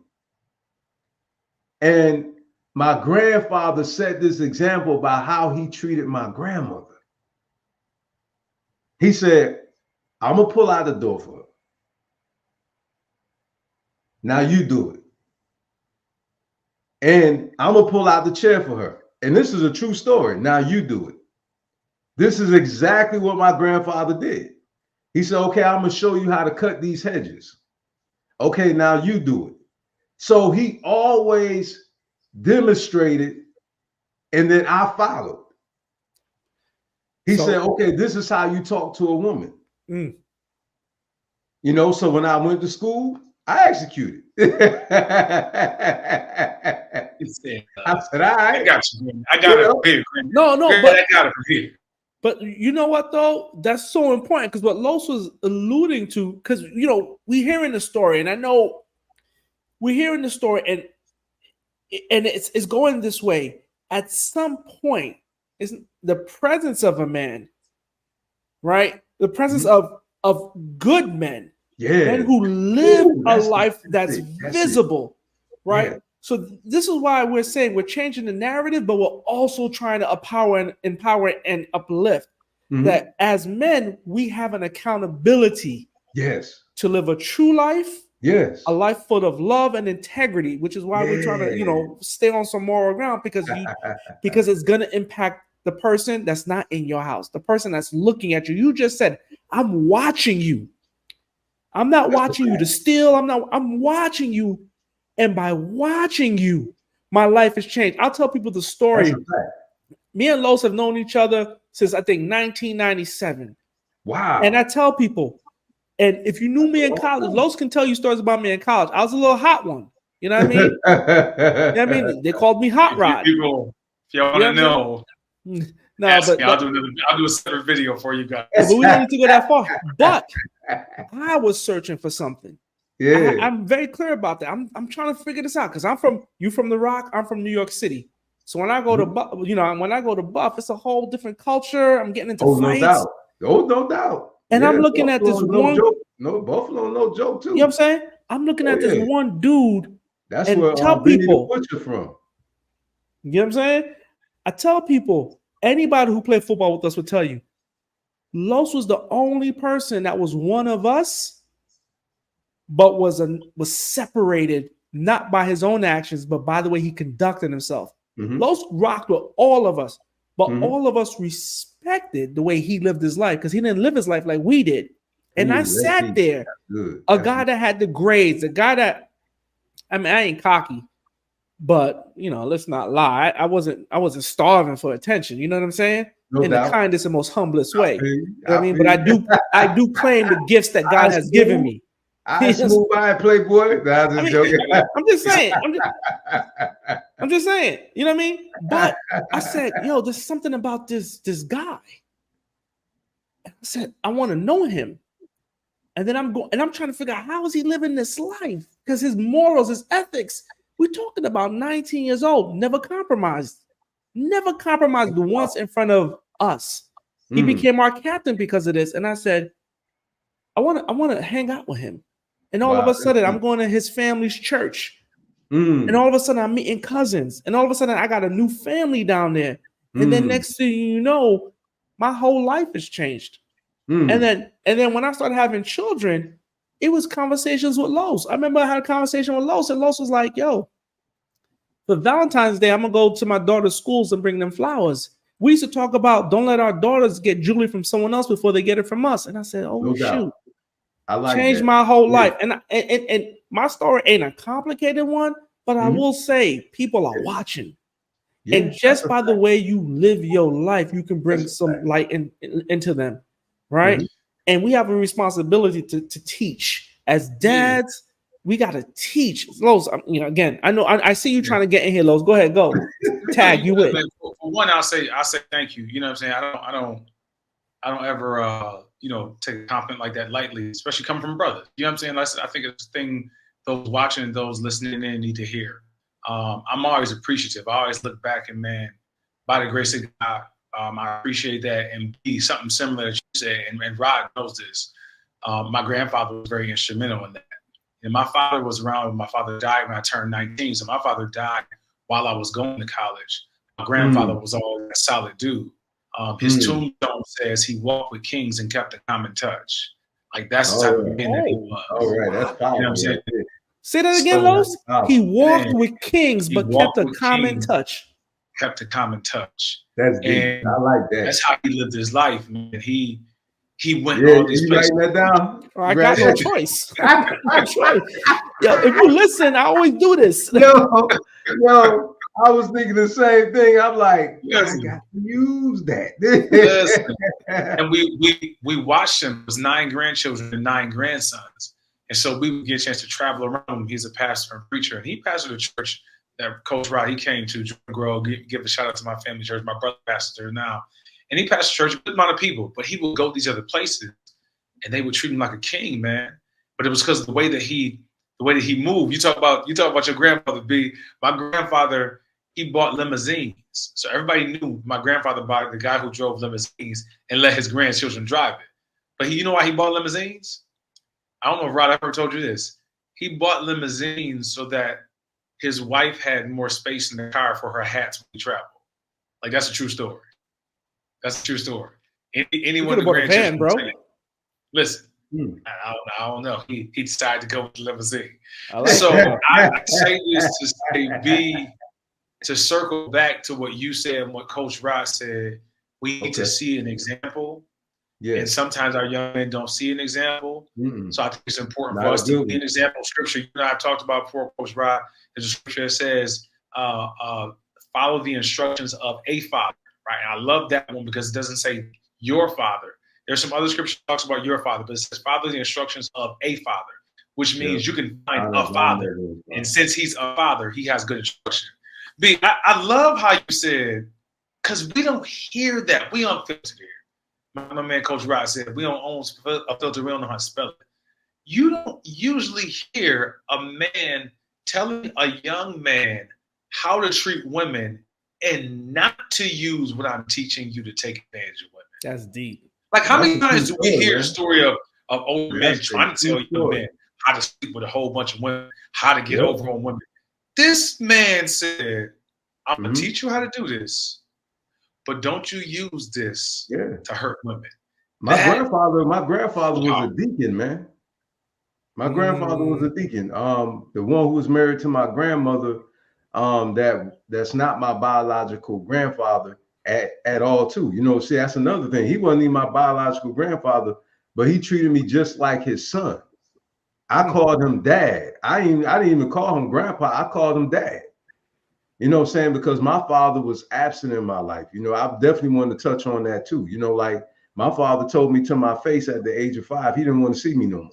And my grandfather set this example by how he treated my grandmother. He said, I'm gonna pull out the door for her. Now you do it. And I'm gonna pull out the chair for her. And this is a true story. Now you do it. This is exactly what my grandfather did. He said, okay, I'm gonna show you how to cut these hedges. Okay, now you do it. So he always demonstrated, and then I followed. He said, okay, this is how you talk to a woman. You know, so when I went to school, I executed. He said, I said, all right. I got you. I got it here. No, but I got it here. But you know what though? That's so important because what Los was alluding to, because you know, we're hearing the story, and I know we're hearing the story, and it's going this way. At some point, is the presence of a man, right? The presence of good men, men who live a life that's visible, right? Yeah. So this is why we're saying we're changing the narrative, but we're also trying to empower and uplift. That as men, we have an accountability, to live a true life, a life full of love and integrity, which is why we're trying to, you know, stay on some moral ground, because it's going to impact the person that's not in your house, the person that's looking at you. You just said, I'm watching you. I'm not watching you to steal. I'm watching you. And by watching you, my life has changed. I'll tell people the story. Me and Los have known each other since I think 1997. Wow. And I tell people, and if you knew me in college, Los can tell you stories about me in college. I was a little hot one. You know what I mean? You know what I mean? They called me Hot Rod. People, if y'all want to know, no, I'll do a separate video for you guys. But we don't need to go that far. But I was searching for something. Yeah, I'm very clear about that. I'm trying to figure this out because you from the Rock, I'm from New York City. So when I go to when I go to Buff, it's a whole different culture. I'm getting into fights. No doubt. And I'm looking at this one. Buffalo, no joke too. You know what I'm saying? I'm looking at this one dude. That's where tell people the from. You know what I'm saying? I tell people, anybody who played football with us would tell you, Los was the only person that was one of us, but was separated not by his own actions, but by the way he conducted himself. Los rocked with all of us, but all of us respected the way he lived his life because he didn't live his life like we did. And I sat there, a guy that had the grades, a guy that, I mean, I ain't cocky, but you know, let's not lie. I wasn't starving for attention. You know what I'm saying? In the kindest and most humblest way. You know what I mean? But I do claim the gifts that God has given me. I smooth by Playboy. I'm just saying. I'm just saying. You know what I mean? But I said, yo, there's something about this guy. I said, I want to know him. And then I'm trying to figure out how is he living this life? Because his morals, his ethics. We're talking about 19 years old, never compromised the once in front of us. He became our captain because of this. And I said, I want to hang out with him. And all of a sudden, I'm going to his family's church. And all of a sudden, I'm meeting cousins. And all of a sudden, I got a new family down there. And then next thing you know, my whole life has changed. And then when I started having children, it was conversations with Los. I remember I had a conversation with Los, and Los was like, yo, for Valentine's Day, I'm going to go to my daughter's schools and bring them flowers. We used to talk about don't let our daughters get jewelry from someone else before they get it from us. And I said, oh, shoot. I like changed my whole life. And my story ain't a complicated one, but I will say people are watching. Yeah, and just by the way you live your life, you can bring some light into them, right? And we have a responsibility to teach. As dads, we got to teach. Los, you know, again, I know I see you trying to get in here, Los. Go ahead, go. Tag you in. For one, I'll say thank you. You know what I'm saying? I don't ever take a compliment like that lightly, especially coming from brothers. You know what I'm saying? I think it's a thing those watching and those listening in need to hear. I'm always appreciative. I always look back and, man, by the grace of God, I appreciate that. And be something similar that you said, and Rod knows this. My grandfather was very instrumental in that. And my father was around when my father died when I turned 19. So my father died while I was going to college. My grandfather was always a solid dude. His tombstone says he walked with kings and kept a common touch. Like that's the type of man that he was. All right, that's powerful. You know what I'm saying? Say that again, Los. He walked with kings, but kept a common touch. Kept a common touch. That's deep. I like that. That's how he lived his life, man. He went all these places. Writing that down? I got no choice. Yo, if you listen, I always do this. Yo, I was thinking the same thing. I'm like, I got to use that. And we watched him. It was 9 grandchildren and 9 grandsons. And so we would get a chance to travel around. He's a pastor and preacher, and he pastored a church that Coach Rod, he came to Jordan Grove. Give a shout out to my family church. My brother pastors there now. And he pastored church with a lot of people, but he would go to these other places and they would treat him like a king, man. But it was because of the way that he moved. You talk about your grandfather, B. My grandfather, he bought limousines. So everybody knew my grandfather bought the guy who drove limousines and let his grandchildren drive it. But you know why he bought limousines? I don't know if Rod ever told you this. He bought limousines so that his wife had more space in the car for her hats when we traveled. Like, that's a true story. That's a true story. Anyone in the van, bro. Listen, I don't know. He decided to go with the limousine. Like so I say this to say, B, to circle back to what you said and what Coach Rod said, we need to see an example. Yeah. And sometimes our young men don't see an example. So I think it's important for us to be an example of scripture. You and I have talked about before, Coach Rod. There's a scripture that says, follow the instructions of a father, right? And I love that one because it doesn't say your father. There's some other scripture that talks about your father, but it says follow the instructions of a father, which means you can find a father. And since he's a father, he has good instruction. B, I love how you said, because we don't hear that. We unfiltered here. My man, Coach Rod, said, we don't own a filter. We don't know how to spell it. You don't usually hear a man telling a young man how to treat women and not to use what I'm teaching you to take advantage of women. That's deep. Like, how many times do we hear a story of older men trying to tell young men how to sleep with a whole bunch of women, how to get over on women? This man said, I'm going to teach you how to do this, but don't you use this to hurt women. My grandfather was a deacon, man. My grandfather was a deacon. The one who was married to my grandmother, that's not my biological grandfather at all, too. You know, see, that's another thing. He wasn't even my biological grandfather, but he treated me just like his son. I called him dad. I didn't even call him grandpa. I called him dad. You know what I'm saying? Because my father was absent in my life. You know, I definitely wanted to touch on that too. You know, like my father told me to my face at the age of 5, he didn't want to see me no more.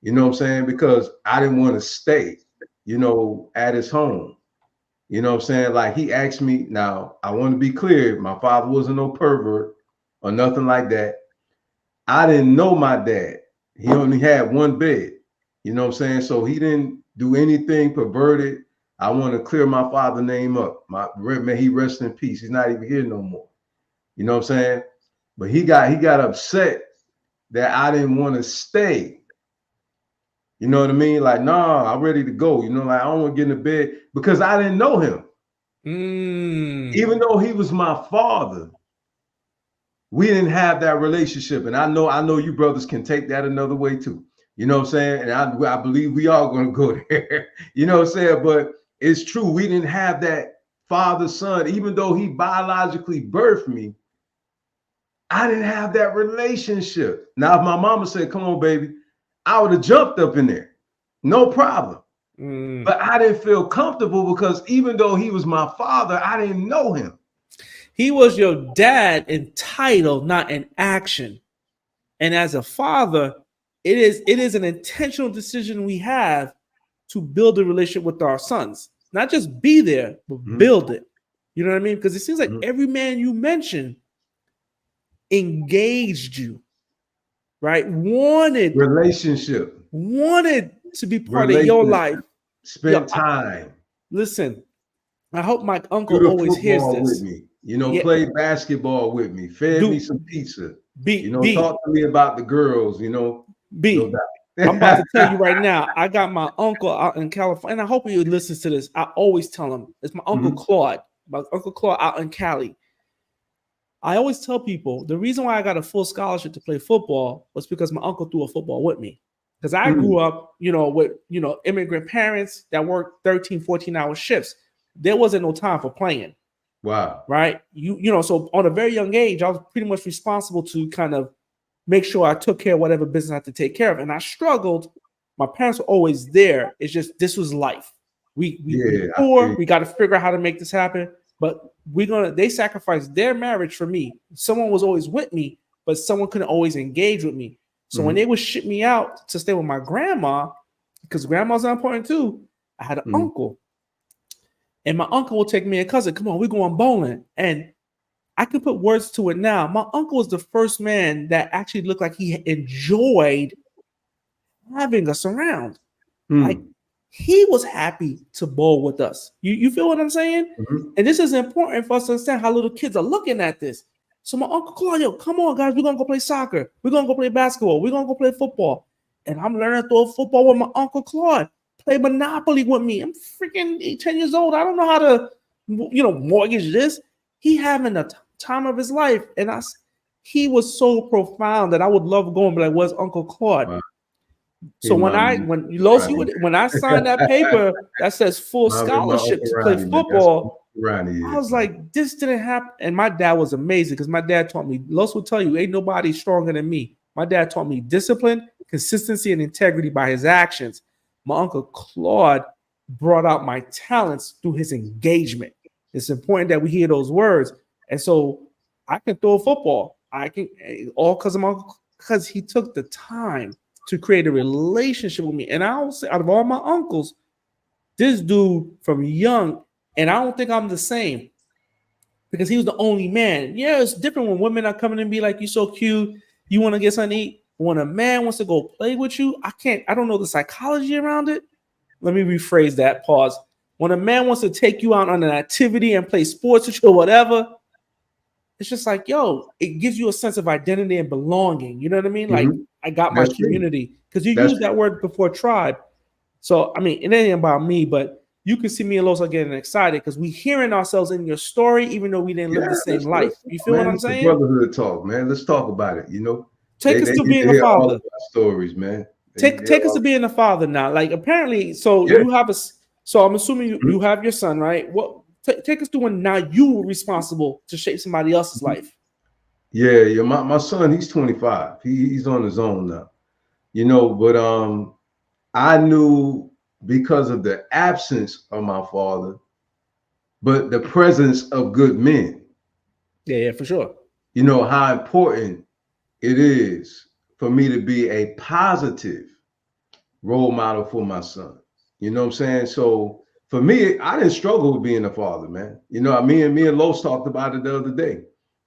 You know what I'm saying? Because I didn't want to stay, you know, at his home. You know what I'm saying? Like he asked me, now I want to be clear, my father wasn't no pervert or nothing like that. I didn't know my dad. He only had one bed. You know what I'm saying? So he didn't do anything perverted. I want to clear my father's name up. May he rest in peace. He's not even here no more. You know what I'm saying? But he got upset that I didn't want to stay. You know what I mean? Like, nah, I'm ready to go. You know, like I don't want to get in the bed because I didn't know him. Even though he was my father, we didn't have that relationship. And I know you brothers can take that another way too. You know what I'm saying? And I believe we all gonna go there. You know what I'm saying? But it's true. We didn't have that father-son, even though he biologically birthed me. I didn't have that relationship. Now, if my mama said, come on, baby, I would have jumped up in there. No problem. But I didn't feel comfortable because even though he was my father, I didn't know him. He was your dad in title, not in action. And as a father, it is an intentional decision we have to build a relationship with our sons. Not just be there, but build it. You know what I mean? Because it seems like every man you mentioned engaged you, right? Wanted to be part of your life. Spend time. Listen, I hope my uncle always hears this. With me. You know, play basketball with me. Fed me some pizza. Talk to me about the girls, you know. I'm about to tell you right now, I got my uncle out in California, and I hope he listens to this. I always tell him, it's my Uncle Claude, out in Cali. I always tell people the reason why I got a full scholarship to play football was because my uncle threw a football with me. Because I grew up, with, immigrant parents that worked 13, 14-hour shifts. There wasn't no time for playing. Wow. Right. So on a very young age, I was pretty much responsible to kind of make sure I took care of whatever business I had to take care of. And I struggled. My parents were always there. It's just, this was life. We got to figure out how to make this happen. But they sacrificed their marriage for me. Someone was always with me, but someone couldn't always engage with me. So when they would ship me out to stay with my grandma, because grandma's important too, I had an uncle. And my uncle will take me and cousin, come on, we're going bowling. And I can put words to it now. My uncle was the first man that actually looked like he enjoyed having us around. Like he was happy to bowl with us. You feel what I'm saying? And this is important for us to understand how little kids are looking at this. So my Uncle Claudio, come on, guys, we're gonna go play soccer. We're gonna go play basketball. We're gonna go play football. And I'm learning to throw football with my Uncle Claude. Play Monopoly with me. I'm freaking 10 years old. I don't know how to, mortgage this. He having the time of his life. And he was so profound that I would love going, but like, where's Uncle Claude? Wow. So when I signed that paper that says full scholarship to play football, I was like, this didn't happen. And my dad was amazing because my dad taught me, Los will tell you, ain't nobody stronger than me. My dad taught me discipline, consistency, and integrity by his actions. My Uncle Claude brought out my talents through his engagement. It's important that we hear those words. And so I can throw a football. I can, all because of my uncle, because he took the time to create a relationship with me. And I will say, out of all my uncles, this dude from young, and I don't think I'm the same because he was the only man. Yeah, it's different when women are coming and be like, you so cute, you want to get something to eat. When a man wants to go play with you, I don't know the psychology around it. Let me rephrase that, pause. When a man wants to take you out on an activity and play sports with you or whatever, it's just like, yo, it gives you a sense of identity and belonging. You know what I mean? Like, I got my community. Because you used that word before, tribe. So, I mean, it ain't about me, but you can see me and Losa getting excited because we hearing ourselves in your story, even though we didn't live the same life. You feel what I'm saying? Brotherhood talk, man. Let's talk about it, Take us to being a father. Stories, man. Take us to being a father now. Like, apparently, you have so I'm assuming you have your son, right? What? Take us to when now you were responsible to shape somebody else's life. Yeah. My son, he's 25. He's on his own now. But I knew because of the absence of my father, but the presence of good men. Yeah, for sure. How important it is for me to be a positive role model for my son. You know what I'm saying? So for me, I didn't struggle with being a father, man. Me and Los talked about it the other day.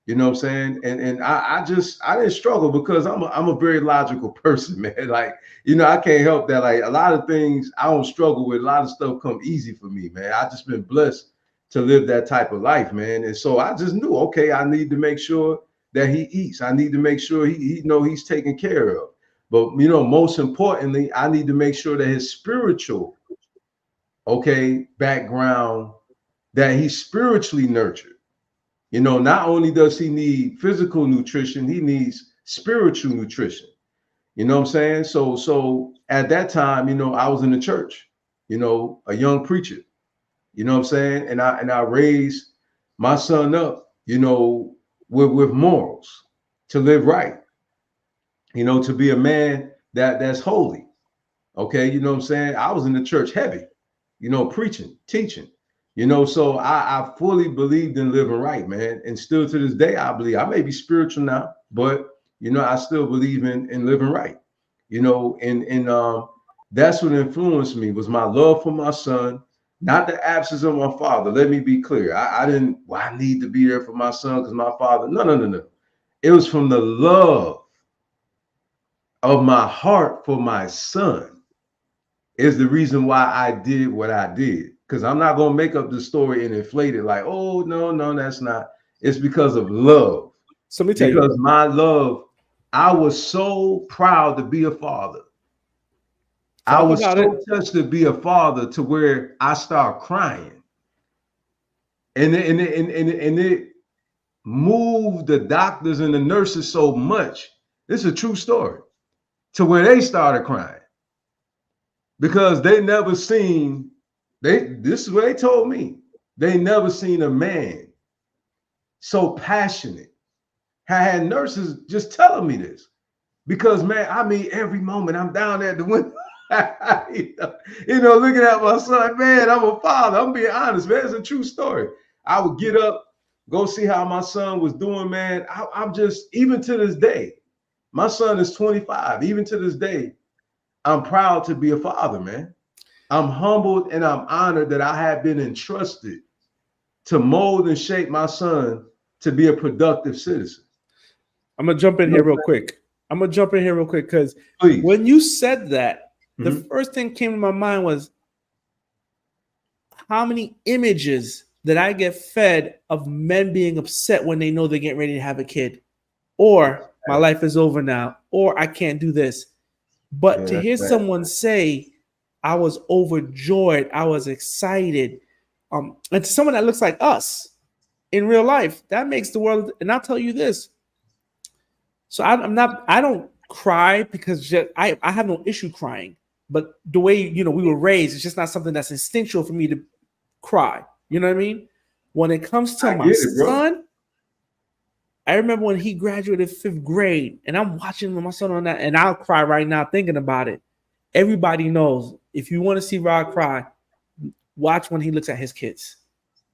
You know what I'm saying? And I didn't struggle because I'm a very logical person, man. Like, I can't help that. Like, a lot of things I don't struggle with. A lot of stuff come easy for me, man. I just been blessed to live that type of life, man. And so I just knew, okay, I need to make sure that he eats. I need to make sure he's taken care of. But most importantly, I need to make sure that his spiritual background, that he's spiritually nurtured. Not only does he need physical nutrition, he needs spiritual nutrition. You know what I'm saying? So at that time, I was in the church, a young preacher. You know what I'm saying? And I raised my son up, with morals, to live right, to be a man that's holy. Okay, you know what I'm saying? I was in the church heavy, preaching, teaching. So I fully believed in living right, man. And still to this day, I believe. I may be spiritual now, but I still believe in living right. And that's what influenced me, was my love for my son, not the absence of my father. Let me be clear. I didn't, I need to be there for my son because my father. No. It was from the love of my heart for my son is the reason why I did what I did. Because I'm not going to make up the story and inflate it like, oh, no, that's not. It's because of love. So let me tell you. Because my love, I was so proud to be a father. I was so touched to be a father to where I start crying. And it moved the doctors and the nurses so much. This is a true story. To where they started crying. Because they never seen, this is what they told me. They never seen a man so passionate. I had nurses just telling me this. Because, man, I mean, every moment I'm down there at the window, looking at my son, man, I'm a father. I'm being honest, man. It's a true story. I would get up, go see how my son was doing, man. I'm just, even to this day, My son is 25. Even to this day, I'm proud to be a father, man. I'm humbled and I'm honored that I have been entrusted to mold and shape my son to be a productive citizen. I'm gonna jump in here real quick. Because Please. when you said that, the first thing came to my mind was how many images that I get fed of men being upset when they know they're getting ready to have a kid, or my life is over now, or I can't do this. But to hear someone say, I was overjoyed, I was excited, and to someone that looks like us in real life, that makes the world. And I'll tell you this. So I don't cry because I have no issue crying, but the way, we were raised, it's just not something that's instinctual for me to cry. You know what I mean? When it comes to my son, I remember when he graduated 5th grade and I'm watching my son on that, and I'll cry right now thinking about it. Everybody knows if you want to see Rod cry, watch when he looks at his kids.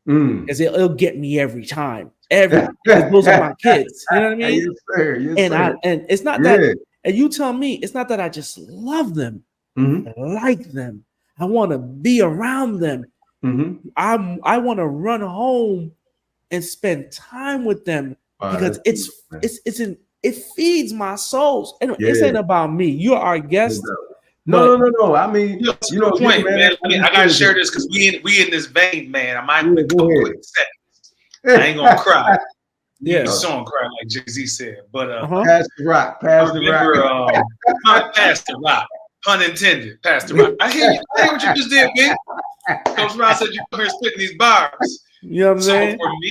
Because it'll get me every time. Those are my kids. You know what I mean? Yes, sir. Yes, and sir. It's not that, and you tell me, it's not that I just love them, I like them. I want to be around them. I want to run home and spend time with them because it feeds my soul. And This ain't about me. You're our guest. No. I mean, point, man. I gotta share this because we in this vein, man. I might a couple quick seconds. I ain't gonna cry. The song cry like Jay-Z said, but pass the rock, pass the rock. Pun intended, pass the rock. I hear you. Hey, what you just did, man. Coach Ron said you come here spitting these bars. You know what I'm saying? For me,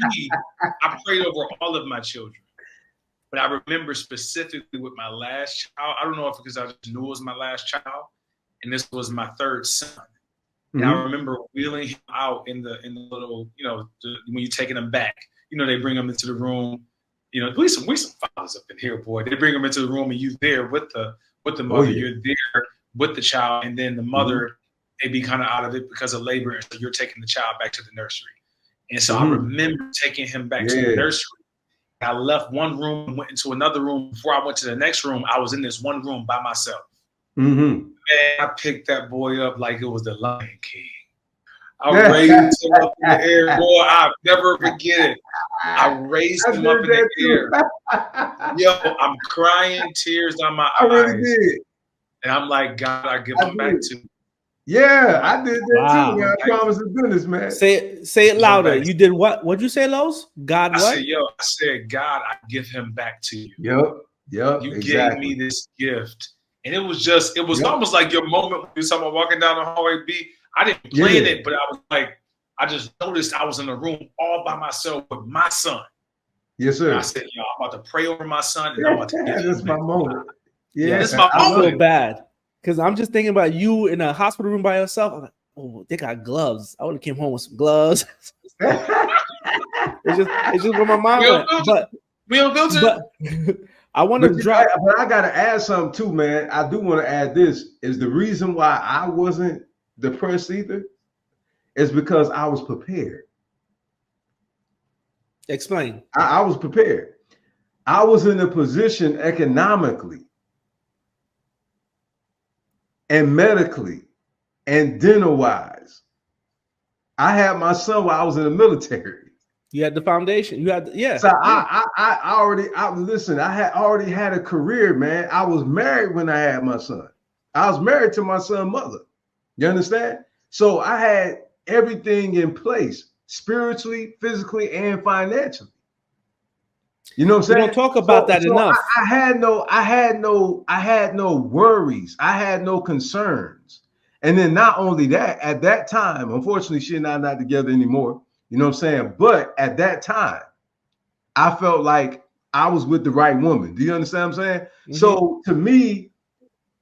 I prayed over all of my children. But I remember specifically with my last child, I don't know if because I just knew it was my last child, and this was my 3rd son. And I remember wheeling him out in the little, when you're taking him back, they bring him into the room. We some fathers up in here, boy. They bring him into the room and you there with the mother. You're there with the child, and then the mother may be kind of out of it because of labor, and so you're taking the child back to the nursery. And so I remember taking him back to the nursery. I left one room and went into another room. Before I went to the next room, I was in this one room by myself. Man, I picked that boy up like it was the Lion King. I raised him up in the air, boy. I'll never forget it. I raised him up in the air. Yo, I'm crying, tears down my eyes. Really did. And I'm like, God, I give him back to you. Yeah, I did that too, man. I promise to goodness, man. Say it louder. You did what? What'd you say, Lowe's? God, what? I said, God, I give him back to you. Yep. You gave me this gift. And it was almost like your moment when you saw me walking down the hallway, B. I didn't plan it, but I was like, I just noticed I was in a room all by myself with my son. Yes, sir. And I said, I'm about to pray over my son, and I'm about to give him that's my moment. Yeah, that's my moment. I feel bad. Because I'm just thinking about you in a hospital room by yourself. I'm like, oh, they got gloves. I would have came home with some gloves. it's just where my mind went. But we don't filter. But I want to drop. But I gotta add something too, man. I do want to add this. Is the reason why I wasn't depressed either is because I was prepared. Explain. I was prepared. I was in a position economically and medically and dinner wise. I had my son while I was in the military. You had the foundation. You had, So I had already had a career, man. I was married when I had my son. I was married to my son's mother. You understand? So I had everything in place, spiritually, physically, and financially. You know what I'm saying? We don't talk about that enough. I had no worries. I had no concerns. And then not only that, at that time, unfortunately, she and I are not together anymore. You know what I'm saying? But at that time, I felt like I was with the right woman. Do you understand what I'm saying? Mm-hmm. So to me,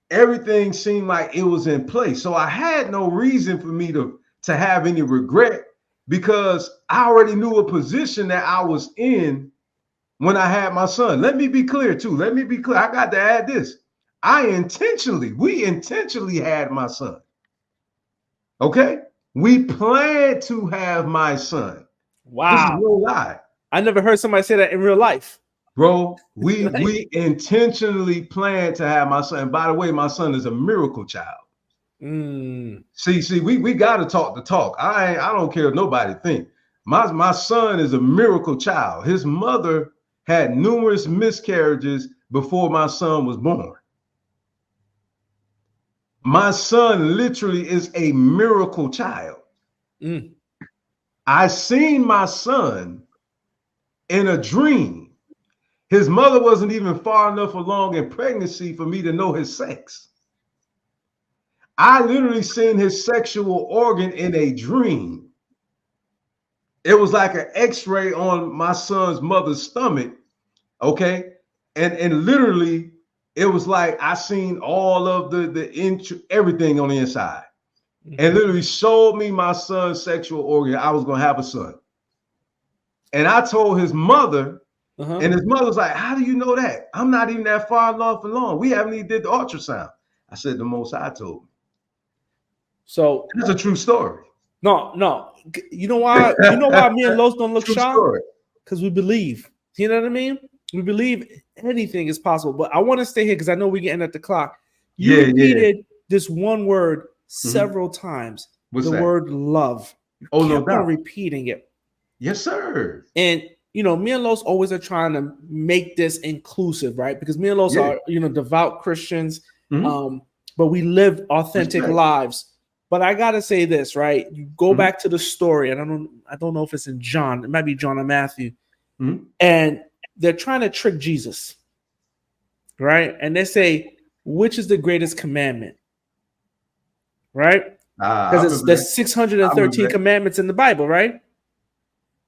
everything seemed like it was in place. So I had no reason for me to have any regret because I already knew a position that I was in when I had my son. Let me be clear too. I got to add this. We intentionally had my son. Okay? We planned to have my son. Wow. This is no lie. I never heard somebody say that in real life. Bro, we intentionally planned to have my son. And by the way, my son is a miracle child. See, we gotta talk the talk. I don't care what nobody think. My son is a miracle child. His mother had numerous miscarriages before my son was born. My son literally is a miracle child. I seen my son in a dream. His mother wasn't even far enough along in pregnancy for me to know his sex. I literally seen his sexual organ in a dream. It was like an x-ray on my son's mother's stomach, okay? And literally, it was like I seen all of everything on the inside. And literally showed me my son's sexual organ. I was going to have a son. And I told his mother, and his mother's like, how do you know that? I'm not even that far along. We haven't even did the ultrasound. I said, the Most High told me. So it's a true story. No. You know why? You know why me and Los don't look shocked? Because we believe. You know what I mean? We believe anything is possible. But I want to stay here because I know we're getting at the clock. You repeated this one word several times. What's the that? Word love. Oh, no doubt. Repeating it. Yes, sir. And me and Los always are trying to make this inclusive, right? Because me and Los are, devout Christians, but we live authentic lives. But I gotta say this, right? You go back to the story, and I don't know if it's in John. It might be John or Matthew. And they're trying to trick Jesus, right? And they say, which is the greatest commandment? Right? Because there's 613 commandments in the Bible, right?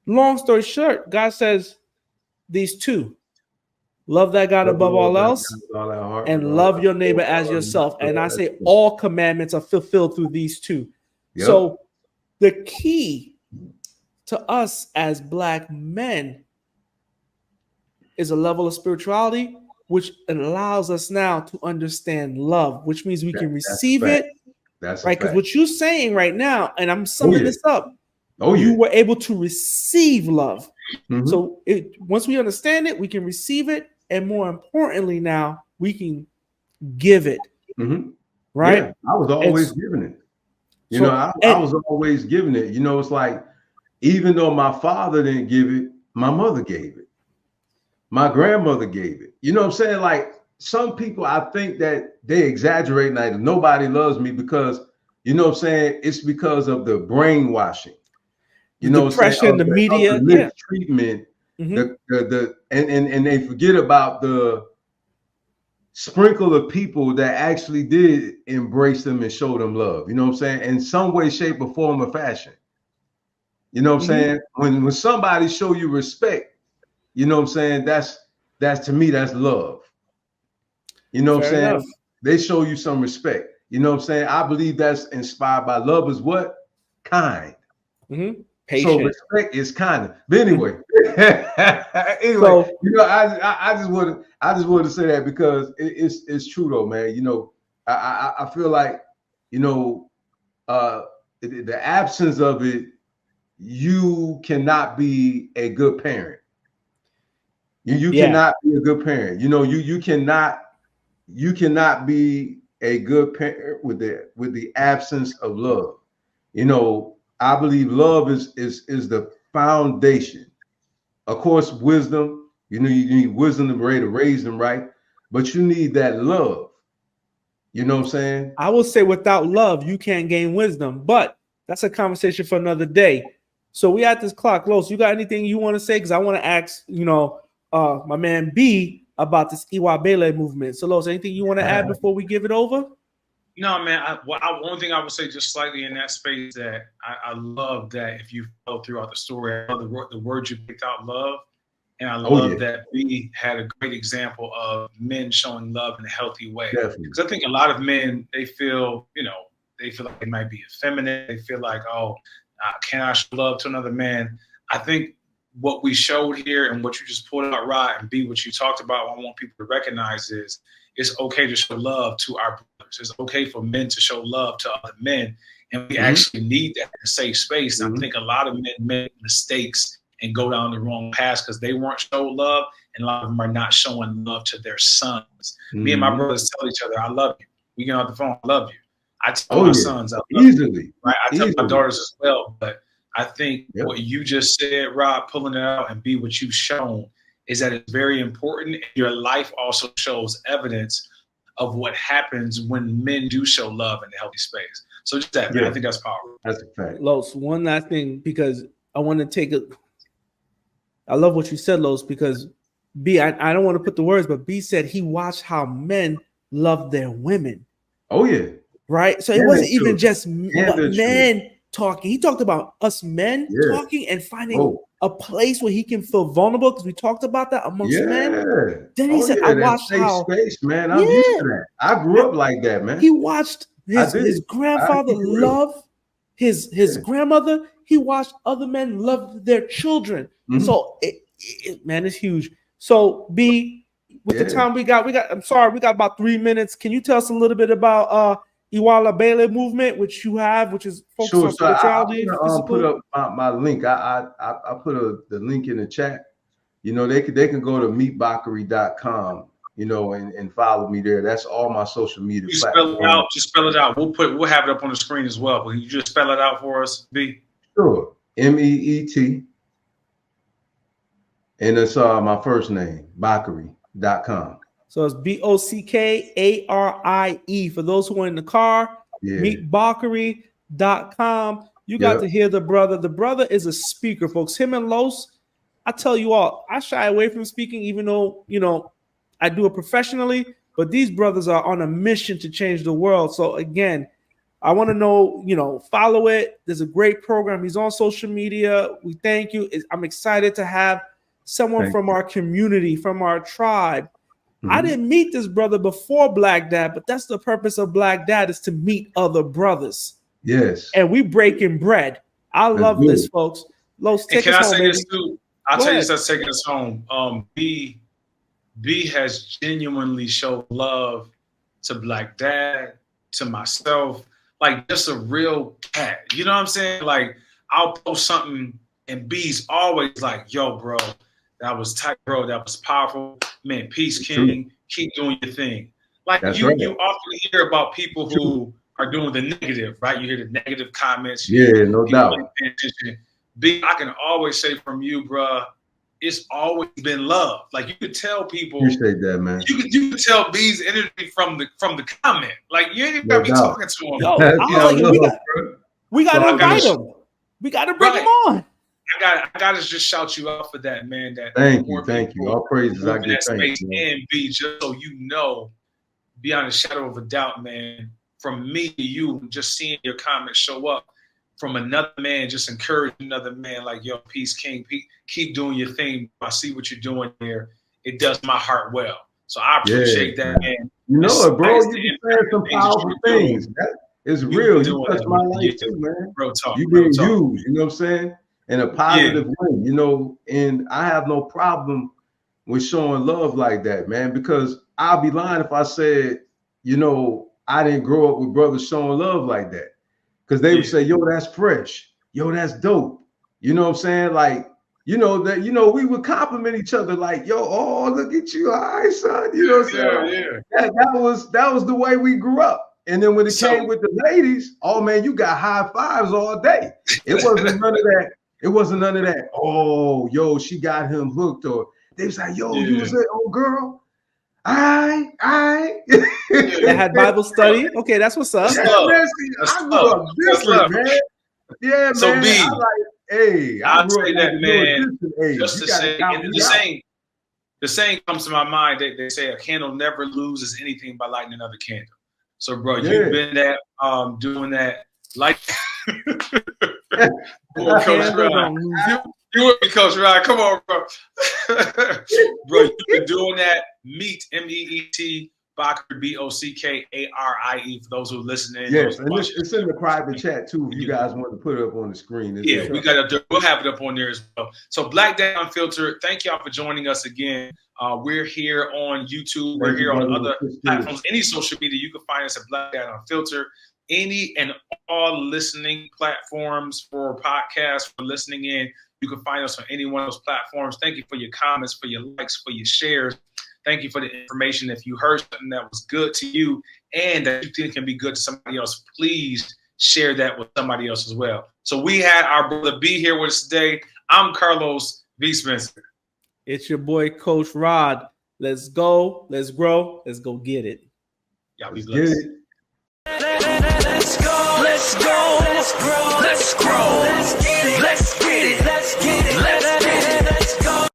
Long story short, God says these two. Love that God above all else and love your neighbor as yourself. And I say all commandments are fulfilled through these two. Yep. So the key to us as Black men is a level of spirituality which allows us now to understand love, which means we can receive it. That's right. Because what you're saying right now, and I'm summing this up, you were able to receive love. So once we understand it, we can receive it. And more importantly, now we can give it. Right. Yeah, I was always giving it. I was always giving it. It's like, even though my father didn't give it, my mother gave it. My grandmother gave it. You know what I'm saying? Like, some people, I think that they exaggerate, like nobody loves me because, you know what I'm saying? It's because of the brainwashing. Depression, the media, mistreatment, and they forget about the sprinkle of people that actually did embrace them and show them love. You know what I'm saying? In some way, shape, or form or fashion. You know what I'm saying? When somebody show you respect, you know what I'm saying? That's to me, that's love. You know what I'm saying? Enough. They show you some respect. You know what I'm saying? I believe that's inspired by love is what? Kind. Patient. So respect is kind. But anyway, I just wanted to say that because it's true though, man. I feel like, the absence of it, you cannot be a good parent. You cannot be a good parent. You cannot be a good parent with the absence of love. I believe love is the foundation. Of course, wisdom, you need wisdom to be able to raise them right, but you need that love. You know what I'm saying? I will say without love, you can't gain wisdom, but that's a conversation for another day. So we at this clock. Los, you got anything you want to say? Because I want to ask, my man B about this Pele movement. So Los, anything you want to add before we give it over? No, man. One thing I would say just slightly in that space that I love that if you follow throughout the story, I love the word you picked out, love. And I love that B had a great example of men showing love in a healthy way. Because I think a lot of men, they feel like they might be effeminate. They feel like, can I show love to another man? I think what we showed here and what you just pulled out right, and B, what you talked about, I want people to recognize is it's okay to show love to our brothers. It's okay for men to show love to other men. And we actually need that in a safe space. I think a lot of men make mistakes and go down the wrong path because they weren't showed love, and a lot of them are not showing love to their sons. Me and my brothers tell each other, I love you. We get on the phone, I love you. I tell my sons, I love you. Right? I tell my daughters as well. But I think what you just said, Rob, pulling it out and be what you've shown, is that it's very important. Your life also shows evidence of what happens when men do show love in a healthy space. So just that, man, I think that's powerful. That's a fact. Los, one last thing, because I want to take it. I love what you said, Los, because B, I don't want to put the words, but B said he watched how men love their women. Oh, yeah. Right? So it wasn't even just men talking. He talked about us men talking and finding a place where he can feel vulnerable, because we talked about that amongst men. Then he said, I watched how space, man. I'm used to that. I grew up like that, man. He watched his grandfather love his grandmother. He watched other men love their children. So man, it's huge. So B, with the time we got, I'm sorry, we got about 3 minutes. Can you tell us a little bit about Iwala Bele movement, which you have, which is focused on spirituality? I put up my link. I put the link in the chat. You know, they can go to meetbockarie.com, you know, and follow me there. That's all my social media platforms. Just spell it out. We'll have it up on the screen as well. But you just spell it out for us, B? Sure. MEET. And it's my first name, Bockarie.com. So it's BOCKARIE. For those who are in the car, meetbockarie.com. You got to hear the brother. The brother is a speaker, folks. Him and Los, I tell you all, I shy away from speaking, even though, you know, I do it professionally. But these brothers are on a mission to change the world. So again, I want to know, you know, follow it. There's a great program. He's on social media. We thank you. I'm excited to have someone from our community, from our tribe. I didn't meet this brother before Black Dad, but that's the purpose of Black Dad, is to meet other brothers. Yes. And we breaking bread. I love this, folks. Los, take us home, say baby. This too? I'll tell you this, that's taking us home. B has genuinely showed love to Black Dad, to myself, like just a real cat. You know what I'm saying? Like, I'll post something and B's always like, yo, bro, that was tight, bro. That was powerful. Man, peace, King. Keep doing your thing. Like, you often hear about people who are doing the negative, right? You hear the negative comments. No doubt. B, I can always say from you, bro, it's always been love. Like, you could tell people. Appreciate that, man. You could tell B's energy from the comment. Like, you ain't even got to be talking to him. Yo, we got to invite him. We got to bring him on. I gotta just shout you out for that, man. Thank you. All praises. I get thanks. And B, just so you know, beyond a shadow of a doubt, man, from me to you, just seeing your comments show up from another man, just encouraging another man, like, yo, peace, King, keep doing your thing. I see what you're doing there. It does my heart well. So I appreciate that, man. You know it, bro. You saying some powerful things. That is real. You touched my life too, man. Real talk. You being used, you know what I'm saying? In a positive way, you know, and I have no problem with showing love like that, man, because I'll be lying if I said, you know, I didn't grow up with brothers showing love like that, because they would say, yo, that's fresh. Yo, that's dope. You know what I'm saying? Like, you know, that, you know, we would compliment each other like, yo, oh, look at you. All right, son. You know what I'm saying? That was the way we grew up. And then when it came with the ladies, oh, man, you got high fives all day. It wasn't none of that. It wasn't none of that. Oh, yo, she got him hooked. Or they was like, yo, you was that old girl? I. They had Bible study. Okay, that's what's up. I grew up different, man. Yeah, so man. B, I'll say that, man. Just to say, the saying comes to my mind. They say a candle never loses anything by lighting another candle. So, bro, you've been that doing that, like. Coach Ryan. You with me, Coach Ryan. Come on, bro. Bro, you've been doing that. Meet, MEET, Bockarie, BOCKARIE, for those who are listening. Yes, and it's in the private chat, too, if you guys want to put it up on the screen. We'll have it up on there as well. So, Black Dad Unfiltered, thank y'all for joining us again. We're here on YouTube. We're here on other platforms. Any social media, you can find us at Black Dad Unfiltered. Any and all listening platforms for podcasts, for listening in, You can find us on any one of those platforms. Thank you for your comments, for your likes, for your shares. Thank you for the information. If you heard something that was good to you and that you think can be good to somebody else, please share that with somebody else as well. So we had our brother B here with us today. I'm Carlos V. Spencer. It's your boy, Coach Rod. Let's go. Let's grow. Let's go get it. Y'all be Let's blessed. get it.